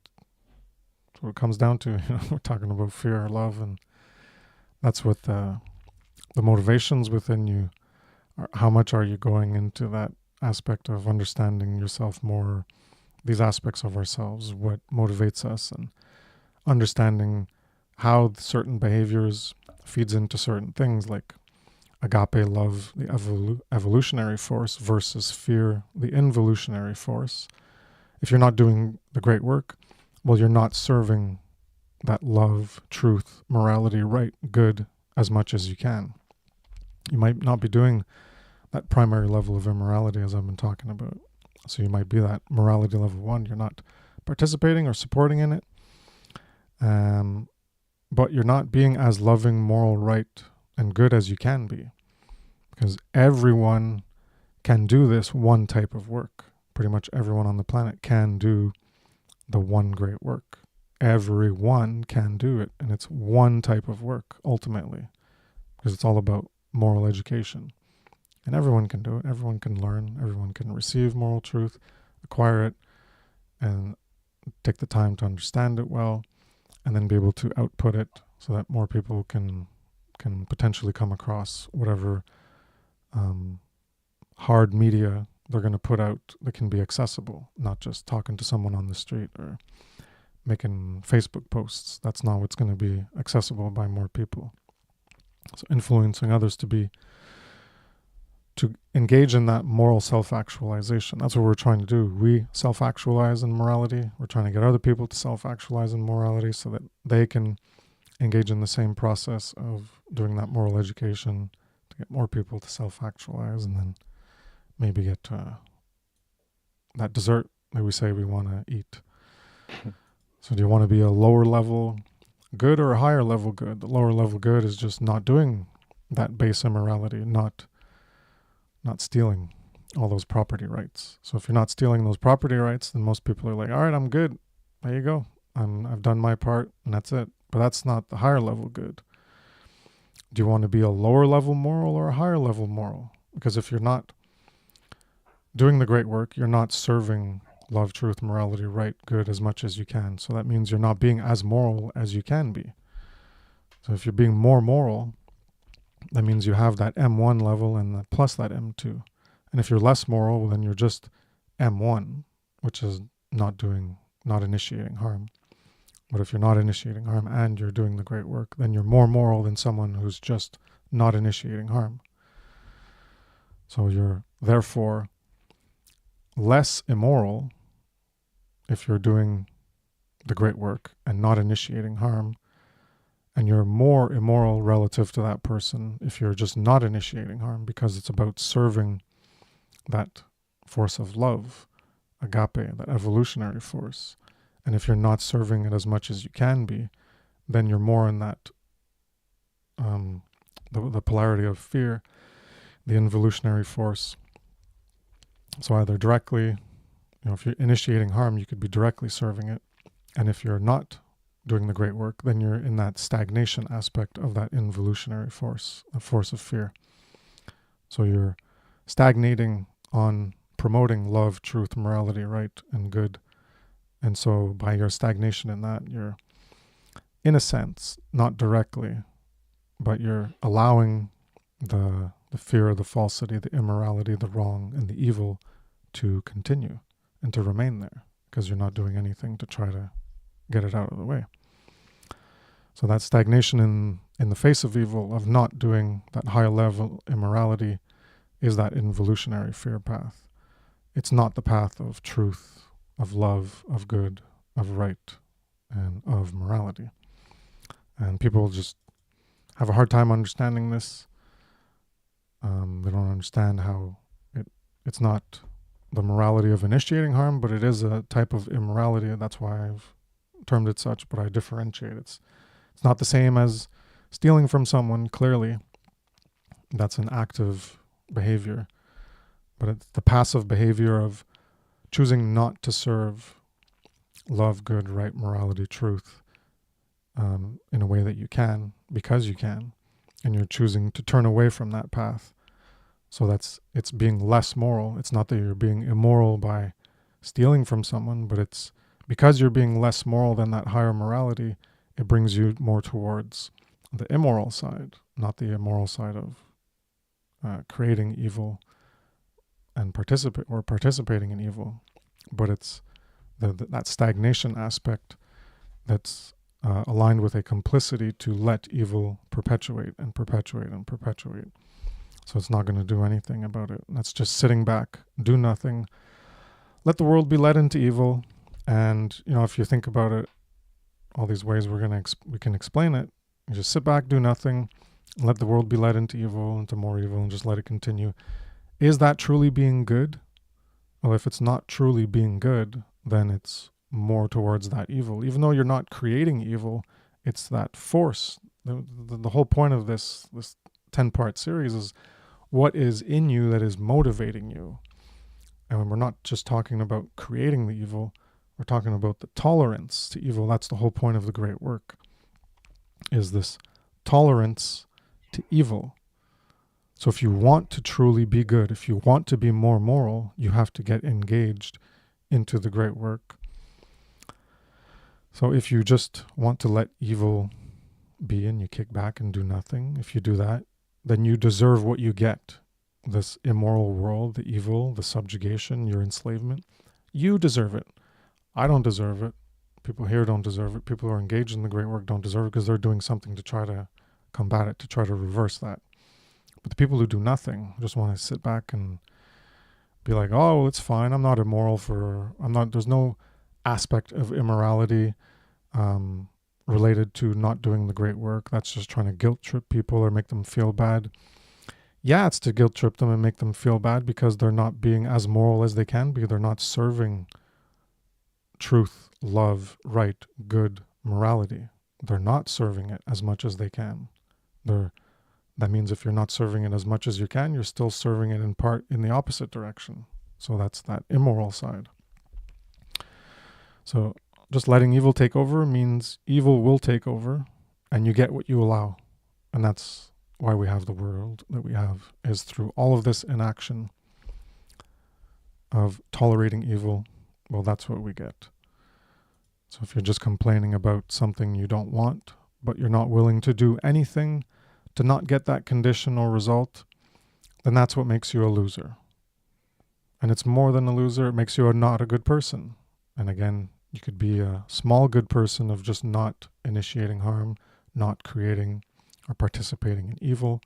it comes down to. We're talking about fear, love, and that's what the motivations within you are. How much are you going into that aspect of understanding yourself more, these aspects of ourselves, what motivates us, and understanding how certain behaviors feeds into certain things, like agape love, the evolutionary force, versus fear, the involutionary force. If you're not doing the great work, well, you're not serving that love, truth, morality, right, good as much as you can. You might not be doing that primary level of immorality, as I've been talking about. So you might be that morality level 1. You're not participating or supporting in it. But you're not being as loving, moral, right, and good as you can be. Because everyone can do this one type of work. pretty much everyone on the planet can do the one great work. Everyone can do it, and it's one type of work ultimately, because it's all about moral education. And everyone can do it. Everyone can learn. Everyone can receive moral truth, acquire it, and take the time to understand it well, and then be able to output it so that more people can potentially come across whatever hard media they're going to put out that can be accessible, not just talking to someone on the street or making Facebook posts. That's not what's going to be accessible by more people. So influencing others to engage in that moral self-actualization. That's what we're trying to do. We self-actualize in morality. We're trying to get other people to self-actualize in morality so that they can engage in the same process of doing that moral education to get more people to self-actualize, and then maybe get that dessert that we say we want to eat. So do you want to be a lower level good or a higher level good? The lower level good is just not doing that base immorality, not stealing all those property rights. So if you're not stealing those property rights, then most people are like, all right, I'm good. There you go. I've done my part and that's it. But that's not the higher level good. Do you want to be a lower level moral or a higher level moral? Because if you're not doing the great work, you're not serving love, truth, morality, right, good as much as you can. So that means you're not being as moral as you can be. So if you're being more moral, that means you have that M1 level and plus that M2. And if you're less moral, then you're just M1, which is not initiating harm. But if you're not initiating harm and you're doing the great work, then you're more moral than someone who's just not initiating harm. So you're therefore less immoral if you're doing the great work and not initiating harm, and you're more immoral relative to that person if you're just not initiating harm, because it's about serving that force of love, agape, that evolutionary force. And if you're not serving it as much as you can be, then you're more in that the polarity of fear, the involutionary force. So either directly, if you're initiating harm, you could be directly serving it. And if you're not doing the great work, then you're in that stagnation aspect of that involutionary force, the force of fear. So you're stagnating on promoting love, truth, morality, right, and good. And so by your stagnation in that, you're, in a sense, not directly, but you're allowing the fear, the falsity, the immorality, the wrong, and the evil to continue and to remain there, because you're not doing anything to try to get it out of the way. So that stagnation in the face of evil, of not doing that higher level immorality, is that involutionary fear path. It's not the path of truth, of love, of good, of right, and of morality. And people just have a hard time understanding this. They don't understand how it's not the morality of initiating harm, but it is a type of immorality. That's why I've termed it such, but I differentiate. It's not the same as stealing from someone, clearly. That's an active behavior. But it's the passive behavior of choosing not to serve love, good, right, morality, truth in a way that you can, because you can. And you're choosing to turn away from that path. So it's being less moral. It's not that you're being immoral by stealing from someone, but it's because you're being less moral than that higher morality, it brings you more towards the immoral side, not the immoral side of creating evil and participating in evil. But it's that stagnation aspect that's aligned with a complicity to let evil perpetuate and perpetuate and perpetuate. So it's not going to do anything about it. That's just sitting back, do nothing, let the world be led into evil. And, if you think about it, all these ways we can explain it. You just sit back, do nothing, let the world be led into evil, into more evil, and just let it continue. Is that truly being good? Well, if it's not truly being good, then it's more towards that evil. Even though you're not creating evil, it's that force. The whole point of this 10-part series is what is in you that is motivating you. And we're not just talking about creating the evil, we're talking about the tolerance to evil. That's the whole point of the great work, is this tolerance to evil. So if you want to truly be good, if you want to be more moral, you have to get engaged into the great work. So if you just want to let evil be and you kick back and do nothing, if you do that, then you deserve what you get. This immoral world, the evil, the subjugation, your enslavement. You deserve it. I don't deserve it. People here don't deserve it. People who are engaged in the great work don't deserve it because they're doing something to try to combat it, to try to reverse that. But the people who do nothing just want to sit back and be like, oh, it's fine. I'm not immoral there's no aspect of immorality related to not doing the great work. That's just trying to guilt trip people or make them feel bad. Yeah, it's to guilt trip them and make them feel bad because they're not being as moral as they can be. They're not serving truth, love, right, good, morality. They're not serving it as much as they can. That means if you're not serving it as much as you can, you're still serving it in part in the opposite direction. So that's that immoral side. So just letting evil take over means evil will take over and you get what you allow. And that's why we have the world that we have, is through all of this inaction of tolerating evil. Well, that's what we get. So if you're just complaining about something you don't want, but you're not willing to do anything to not get that condition or result, then that's what makes you a loser. And it's more than a loser, it makes you not a good person. And again, you could be a small good person of just not initiating harm, not creating or participating in evil.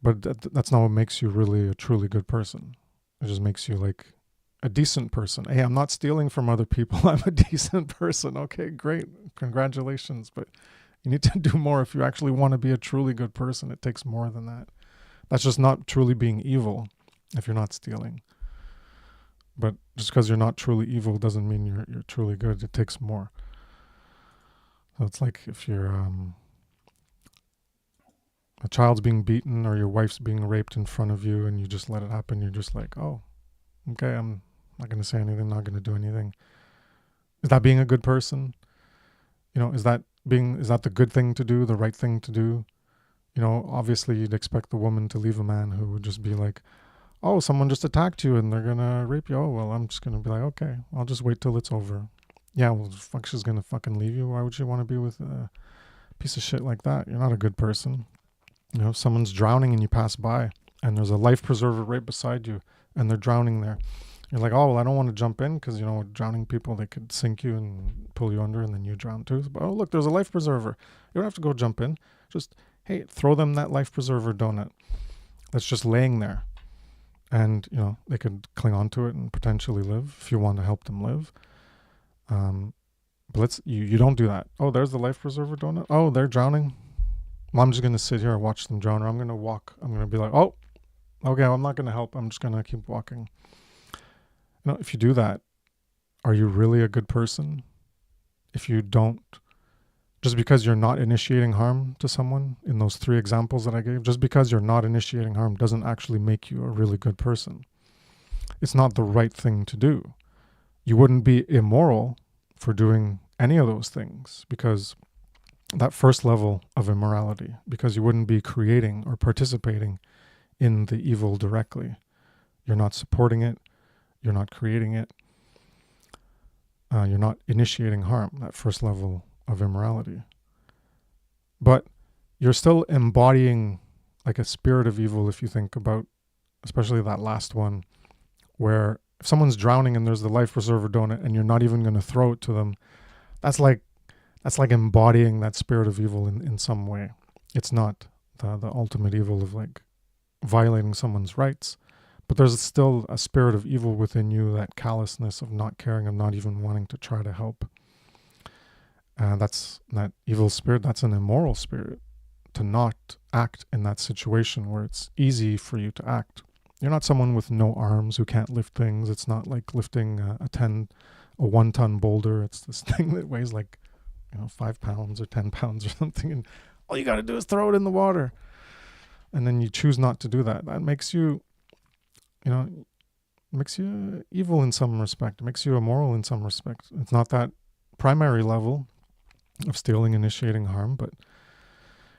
But that's not what makes you really a truly good person. It just makes you like a decent person. Hey, I'm not stealing from other people. I'm a decent person. Okay, great. Congratulations. But you need to do more if you actually want to be a truly good person. It takes more than that. That's just not truly being evil if you're not stealing. But just because you're not truly evil doesn't mean you're truly good. It takes more. So it's like if you're a child's being beaten or your wife's being raped in front of you and you just let it happen, you're just like, oh, okay, I'm not going to say anything, not going to do anything. Is that being a good person? Is that the good thing to do, the right thing to do? Obviously you'd expect the woman to leave a man who would just be like, oh, someone just attacked you and they're going to rape you. Oh, well, I'm just going to be like, okay, I'll just wait till it's over. Yeah, well, fuck, she's going to fucking leave you. Why would she want to be with a piece of shit like that? You're not a good person. If someone's drowning and you pass by and there's a life preserver right beside you and they're drowning there, you're like, oh, well, I don't want to jump in because, drowning people, they could sink you and pull you under and then you drown too. But, oh, look, there's a life preserver. You don't have to go jump in. Just, hey, throw them that life preserver donut that's just laying there. And, they could cling onto it and potentially live if you want to help them live. But you don't do that. Oh, there's the life preserver donut. Oh, they're drowning. Well, I'm just going to sit here and watch them drown, or I'm going to walk. I'm going to be like, oh, okay, well, I'm not going to help. I'm just going to keep walking. If you do that, are you really a good person? If you don't, just because you're not initiating harm to someone in those 3 examples that I gave, just because you're not initiating harm doesn't actually make you a really good person. It's not the right thing to do. You wouldn't be immoral for doing any of those things because that first level of immorality, because you wouldn't be creating or participating in the evil directly. You're not supporting it. You're not creating it. You're not initiating harm, that first level of immorality. But you're still embodying like a spirit of evil if you think about, especially that last one, where if someone's drowning and there's the life preserver donut and you're not even going to throw it to them, that's like embodying that spirit of evil in some way. It's not the ultimate evil of like violating someone's rights, but there's still a spirit of evil within you, that callousness of not caring, of not even wanting to try to help. That's that evil spirit. That's an immoral spirit, to not act in that situation where it's easy for you to act. You're not someone with no arms who can't lift things. It's not like lifting a 1-ton boulder. It's this thing that weighs like 5 pounds or 10 pounds or something, and all you got to do is throw it in the water, and then you choose not to do that. That makes you evil in some respect. It makes you immoral in some respect. It's not that primary level of stealing, initiating harm, but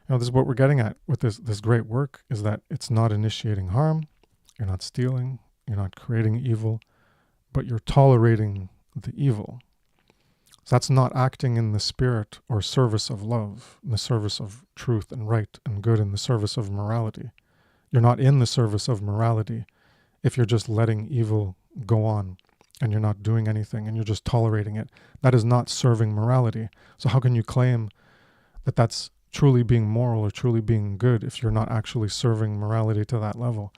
this is what we're getting at with this great work, is that it's not initiating harm, you're not stealing, you're not creating evil, but you're tolerating the evil. So that's not acting in the spirit or service of love, in the service of truth and right and good, in the service of morality. You're not in the service of morality if you're just letting evil go on and you're not doing anything and you're just tolerating it. That is not serving morality. So how can you claim that that's truly being moral or truly being good if you're not actually serving morality to that level?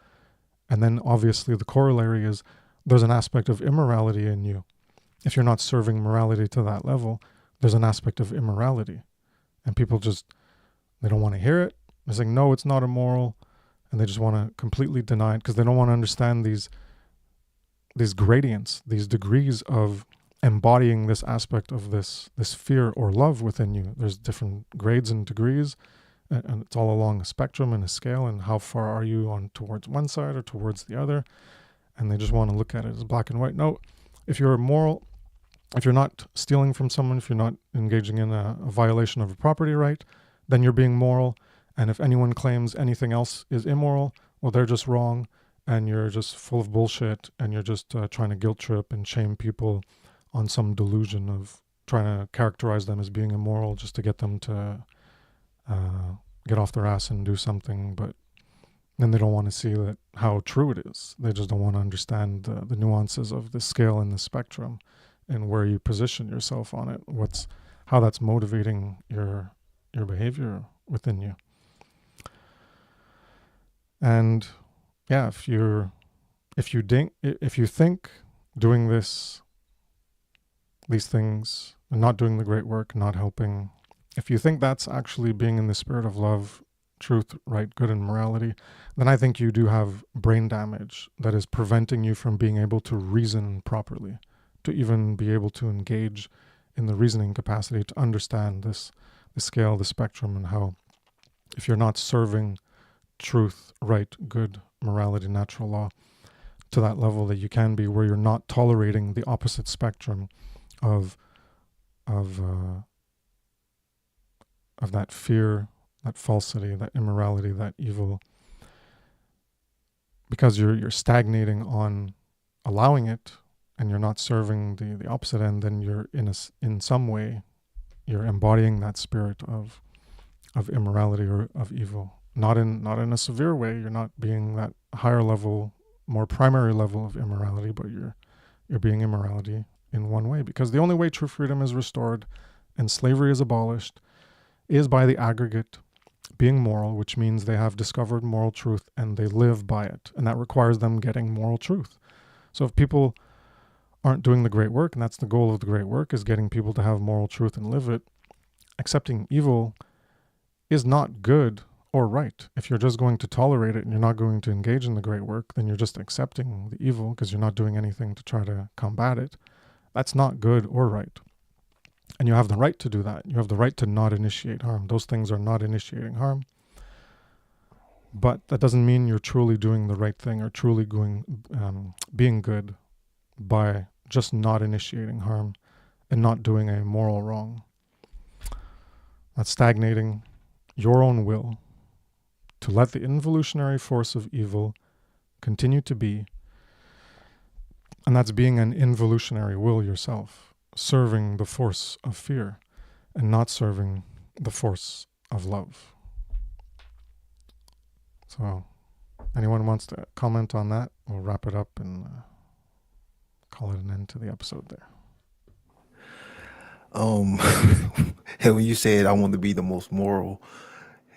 And then obviously the corollary is there's an aspect of immorality in you. If you're not serving morality to that level, there's an aspect of immorality. And people they don't want to hear it. They're saying, no, it's not immoral. And they just want to completely deny it because they don't want to understand these gradients, these degrees of embodying this aspect of this fear or love within you. There's different grades and degrees, and it's all along a spectrum and a scale, and how far are you on towards one side or towards the other. And they just want to look at it as black and white. No, if you're moral, if you're not stealing from someone, if you're not engaging in a violation of a property right, then you're being moral. And if anyone claims anything else is immoral, well, they're just wrong, and you're just full of bullshit, and you're just trying to guilt trip and shame people on some delusion of trying to characterize them as being immoral just to get them to get off their ass and do something. But then they don't want to see how true it is. They just don't want to understand the nuances of the scale and the spectrum and where you position yourself on it, how that's motivating your behavior within you. And yeah, if you think doing these things and not doing the great work, not helping, if you think that's actually being in the spirit of love, truth, right, good, and morality, then I think you do have brain damage that is preventing you from being able to reason properly, to even be able to engage in the reasoning capacity to understand the scale, the spectrum, and how if you're not serving truth, right, good, morality, natural law to that level that you can be, where you're not tolerating the opposite spectrum of that fear, that falsity, that immorality, that evil, because you're stagnating on allowing it and you're not serving the opposite end, then you're in some way you're embodying that spirit of immorality or of evil. Not in a severe way. You're not being that higher level, more primary level of immorality, but you're being immorality in one way. Because the only way true freedom is restored and slavery is abolished is by the aggregate being moral, which means they have discovered moral truth and they live by it. And that requires them getting moral truth. So if people aren't doing the great work, and that's the goal of the great work, is getting people to have moral truth and live it, accepting evil is not good or right. If you're just going to tolerate it and you're not going to engage in the great work, then you're just accepting the evil because you're not doing anything to try to combat it. That's not good or right. And you have the right to do that. You have the right to not initiate harm. Those things are not initiating harm. But that doesn't mean you're truly doing the right thing or truly being good by just not initiating harm and not doing a moral wrong. That's stagnating your own will to let the involutionary force of evil continue to be. And that's being an involutionary will yourself, serving the force of fear and not serving the force of love. So, anyone wants to comment on that? We'll wrap it up and call it an end to the episode there. When you said I want to be the most moral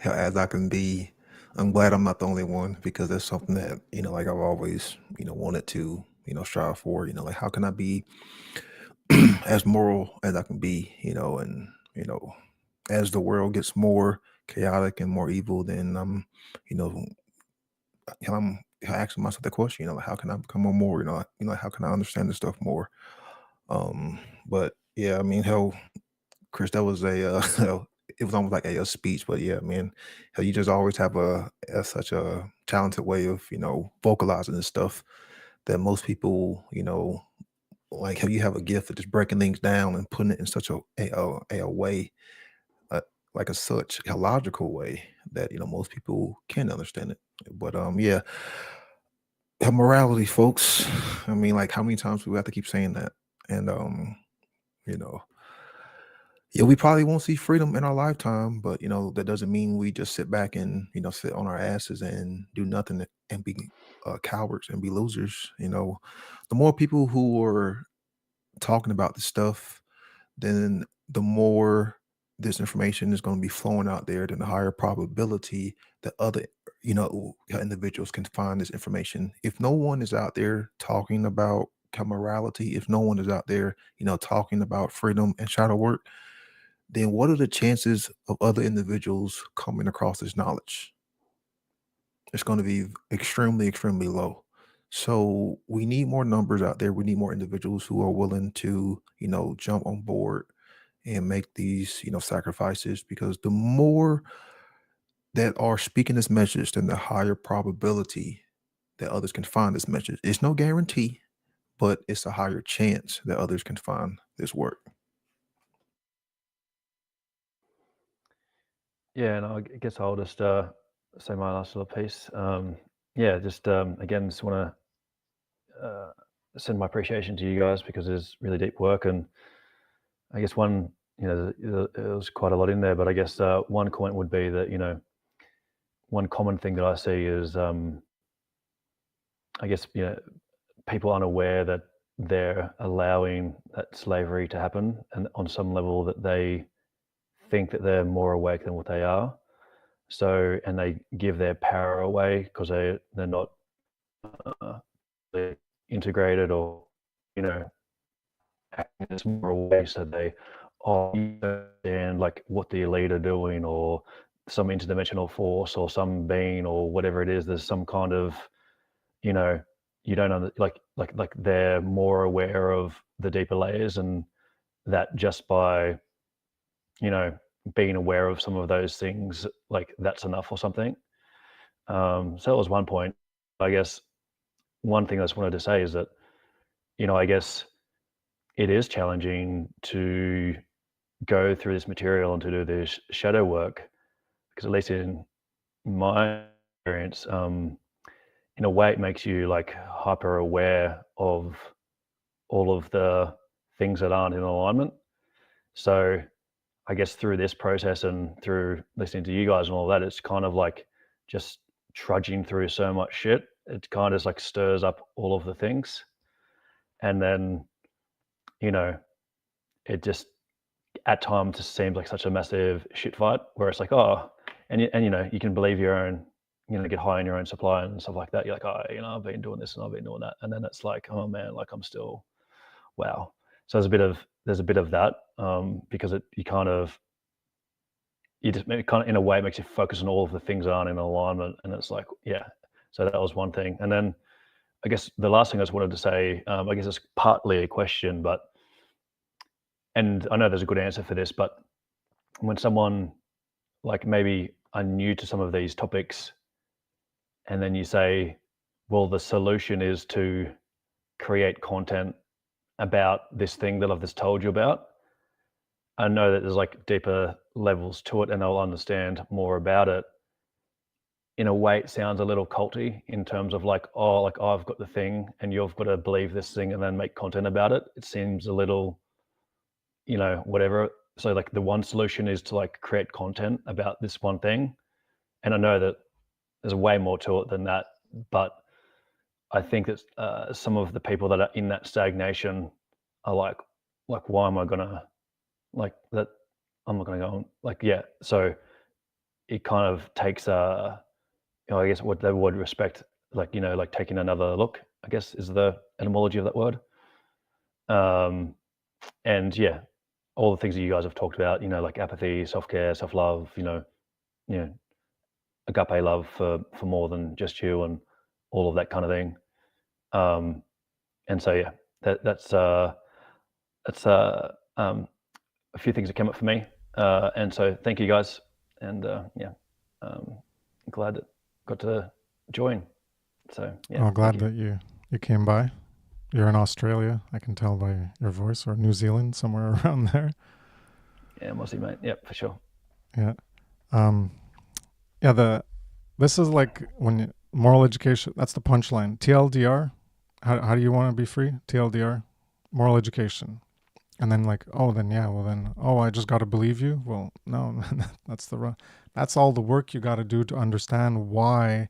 as I can be, I'm glad I'm not the only one, because that's something that, like I've always, wanted to, strive for, like how can I be as moral as I can be, and, as the world gets more chaotic and more evil, then I'm asking myself the question, like how can I become more, how can I understand this stuff more? But yeah, I mean, hell, Chris, that was it was almost like a speech, but yeah, man, you just always have such a talented way of, vocalizing this stuff that most people, like how you have a gift of just breaking things down and putting it in such a way, uh, like a logical way that most people can understand it. But yeah, morality, folks. I mean, like, how many times do we have to keep saying that? And you know, yeah, we probably won't see freedom in our lifetime, but that doesn't mean we just sit back and sit on our asses and do nothing and be cowards and be losers. The more people who are talking about this stuff, then the more this information is going to be flowing out there, then the higher probability that other individuals can find this information. If no one is out there talking about morality, if no one is out there talking about freedom and shadow work, then what are the chances of other individuals coming across this knowledge? It's going to be extremely, extremely low. So we need more numbers out there. We need more individuals who are willing to, jump on board and make these, sacrifices, because the more that are speaking this message, then the higher probability that others can find this message. It's no guarantee, but it's a higher chance that others can find this work. Yeah, and I guess I'll just say my last little piece. Yeah, just again, just want to send my appreciation to you guys because it's really deep work, and I guess one, it was quite a lot in there, but I guess one comment would be that one common thing that I see is I guess people unaware that they're allowing that slavery to happen, and on some level that they think that they're more awake than what they are. So, and they give their power away because they're not uh, they're integrated or you know acting as more aware. So they understand like what the elite are doing, or some interdimensional force, or some being, or whatever it is. There's some kind of you know you don't like they're more aware of the deeper layers, and that just by being aware of some of those things, like that's enough or something. So that was one point. I guess one thing I just wanted to say is that, I guess it is challenging to go through this material and to do this shadow work, because at least in my experience, in a way, it makes you like hyper aware of all of the things that aren't in alignment. So I guess through this process and through listening to you guys and all that, it's kind of like just trudging through so much shit. It kind of like stirs up all of the things. And then, you know, it just at times just seems like such a massive shit fight where it's like, oh, and you can believe your own, get high on your own supply and stuff like that. You're like, oh, I've been doing this and I've been doing that. And then it's like, oh man, like I'm still, wow. So there's a bit of that because you kind of, it kind of in a way makes you focus on all of the things that aren't in alignment, and it's like, yeah. So that was one thing, and then I guess the last thing I just wanted to say, I guess it's partly a question, and I know there's a good answer for this, but when someone like maybe are new to some of these topics, and then you say, well, the solution is to create content about this thing that I've just told you about. I know that there's like deeper levels to it, and they'll understand more about it. In a way, it sounds a little culty in terms of like, oh, like I've got the thing and you've got to believe this thing and then make content about it. It seems a little, whatever. So like the one solution is to like create content about this one thing. And I know that there's way more to it than that, but I think that some of the people that are in that stagnation are like, why am I gonna like that? I'm not gonna go on. Like, yeah. So it kind of takes I guess what they would respect, like, like taking another look, I guess is the etymology of that word. And yeah, all the things that you guys have talked about, like apathy, self-care, self-love, you know, agape love for more than just you and all of that kind of thing. And so, yeah, that's a few things that came up for me. And so thank you guys. And yeah, glad that got to join. So yeah. Glad that you you came by. You're in Australia, I can tell by your voice, or New Zealand, somewhere around there. Yeah, Mossy, mate. Yep, for sure. Yeah. This is like when moral education, that's the punchline. TLDR, how do you want to be free? TLDR, moral education. And then I just got to believe you. Well, no, that's all the work you got to do to understand why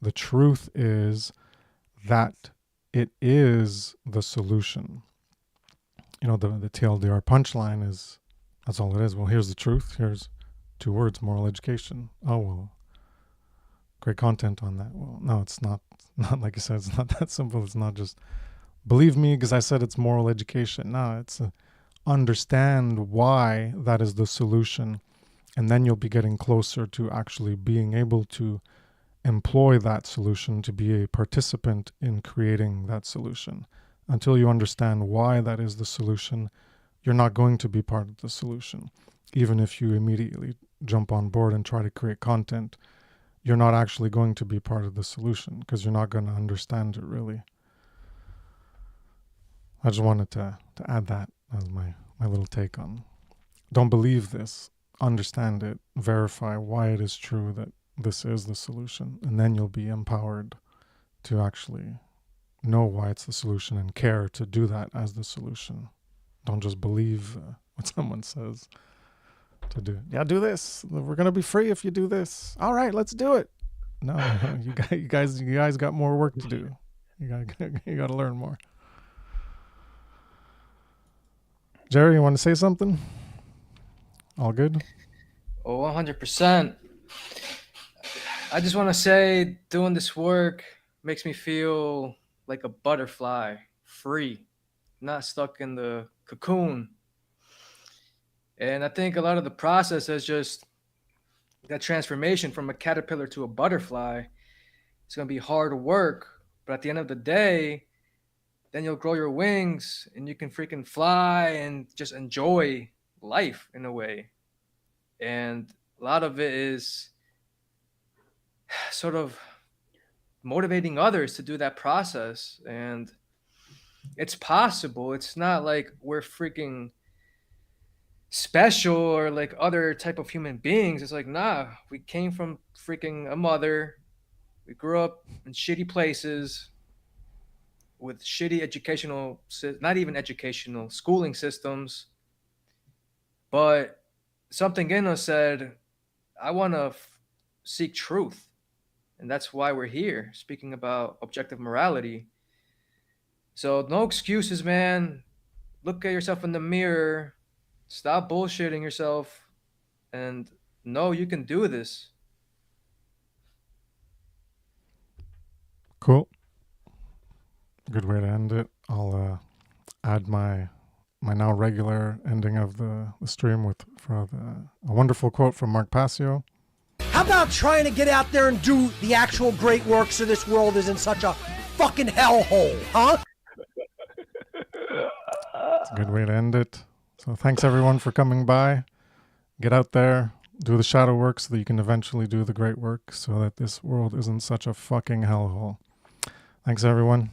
the truth is that it is the solution. The TLDR punchline is, that's all it is. Well, here's the truth. Here's 2 words, moral education. Oh, well, great content on that. Well, no, it's not like you said, it's not that simple. It's not just believe me because I said it's moral education. No, it's understand why that is the solution. And then you'll be getting closer to actually being able to employ that solution, to be a participant in creating that solution. Until you understand why that is the solution, you're not going to be part of the solution. Even if you immediately jump on board and try to create content, you're not actually going to be part of the solution because you're not going to understand it really. I just wanted to add that as my little take on. Don't believe this. Understand it. Verify why it is true that this is the solution. And then you'll be empowered to actually know why it's the solution and care to do that as the solution. Don't just believe what someone says to do. Yeah, do this. We're going to be free if you do this. All right, let's do it. No, you guys got more work to do. You got to learn more. Jerry, you want to say something? All good? Oh, 100%. I just want to say doing this work makes me feel like a butterfly, free, not stuck in the cocoon. And I think a lot of the process is just that transformation from a caterpillar to a butterfly. It's going to be hard work, but at the end of the day, then you'll grow your wings and you can freaking fly and just enjoy life in a way. And a lot of it is sort of motivating others to do that process. And it's possible. It's not like we're freaking special or like other type of human beings. It's like, nah, we came from freaking a mother. We grew up in shitty places with shitty educational, not even educational, schooling systems. But something in us said, I want to seek truth. And that's why we're here, speaking about objective morality. So no excuses, man. Look at yourself in the mirror. Stop bullshitting yourself. And know you can do this. Cool. Good way to end it. I'll add my now regular ending of the stream for a wonderful quote from Mark Passio. How about trying to get out there and do the actual great work so this world isn't such a fucking hellhole, huh? It's a good way to end it. So thanks everyone for coming by. Get out there, do the shadow work so that you can eventually do the great work so that this world isn't such a fucking hellhole. Thanks everyone.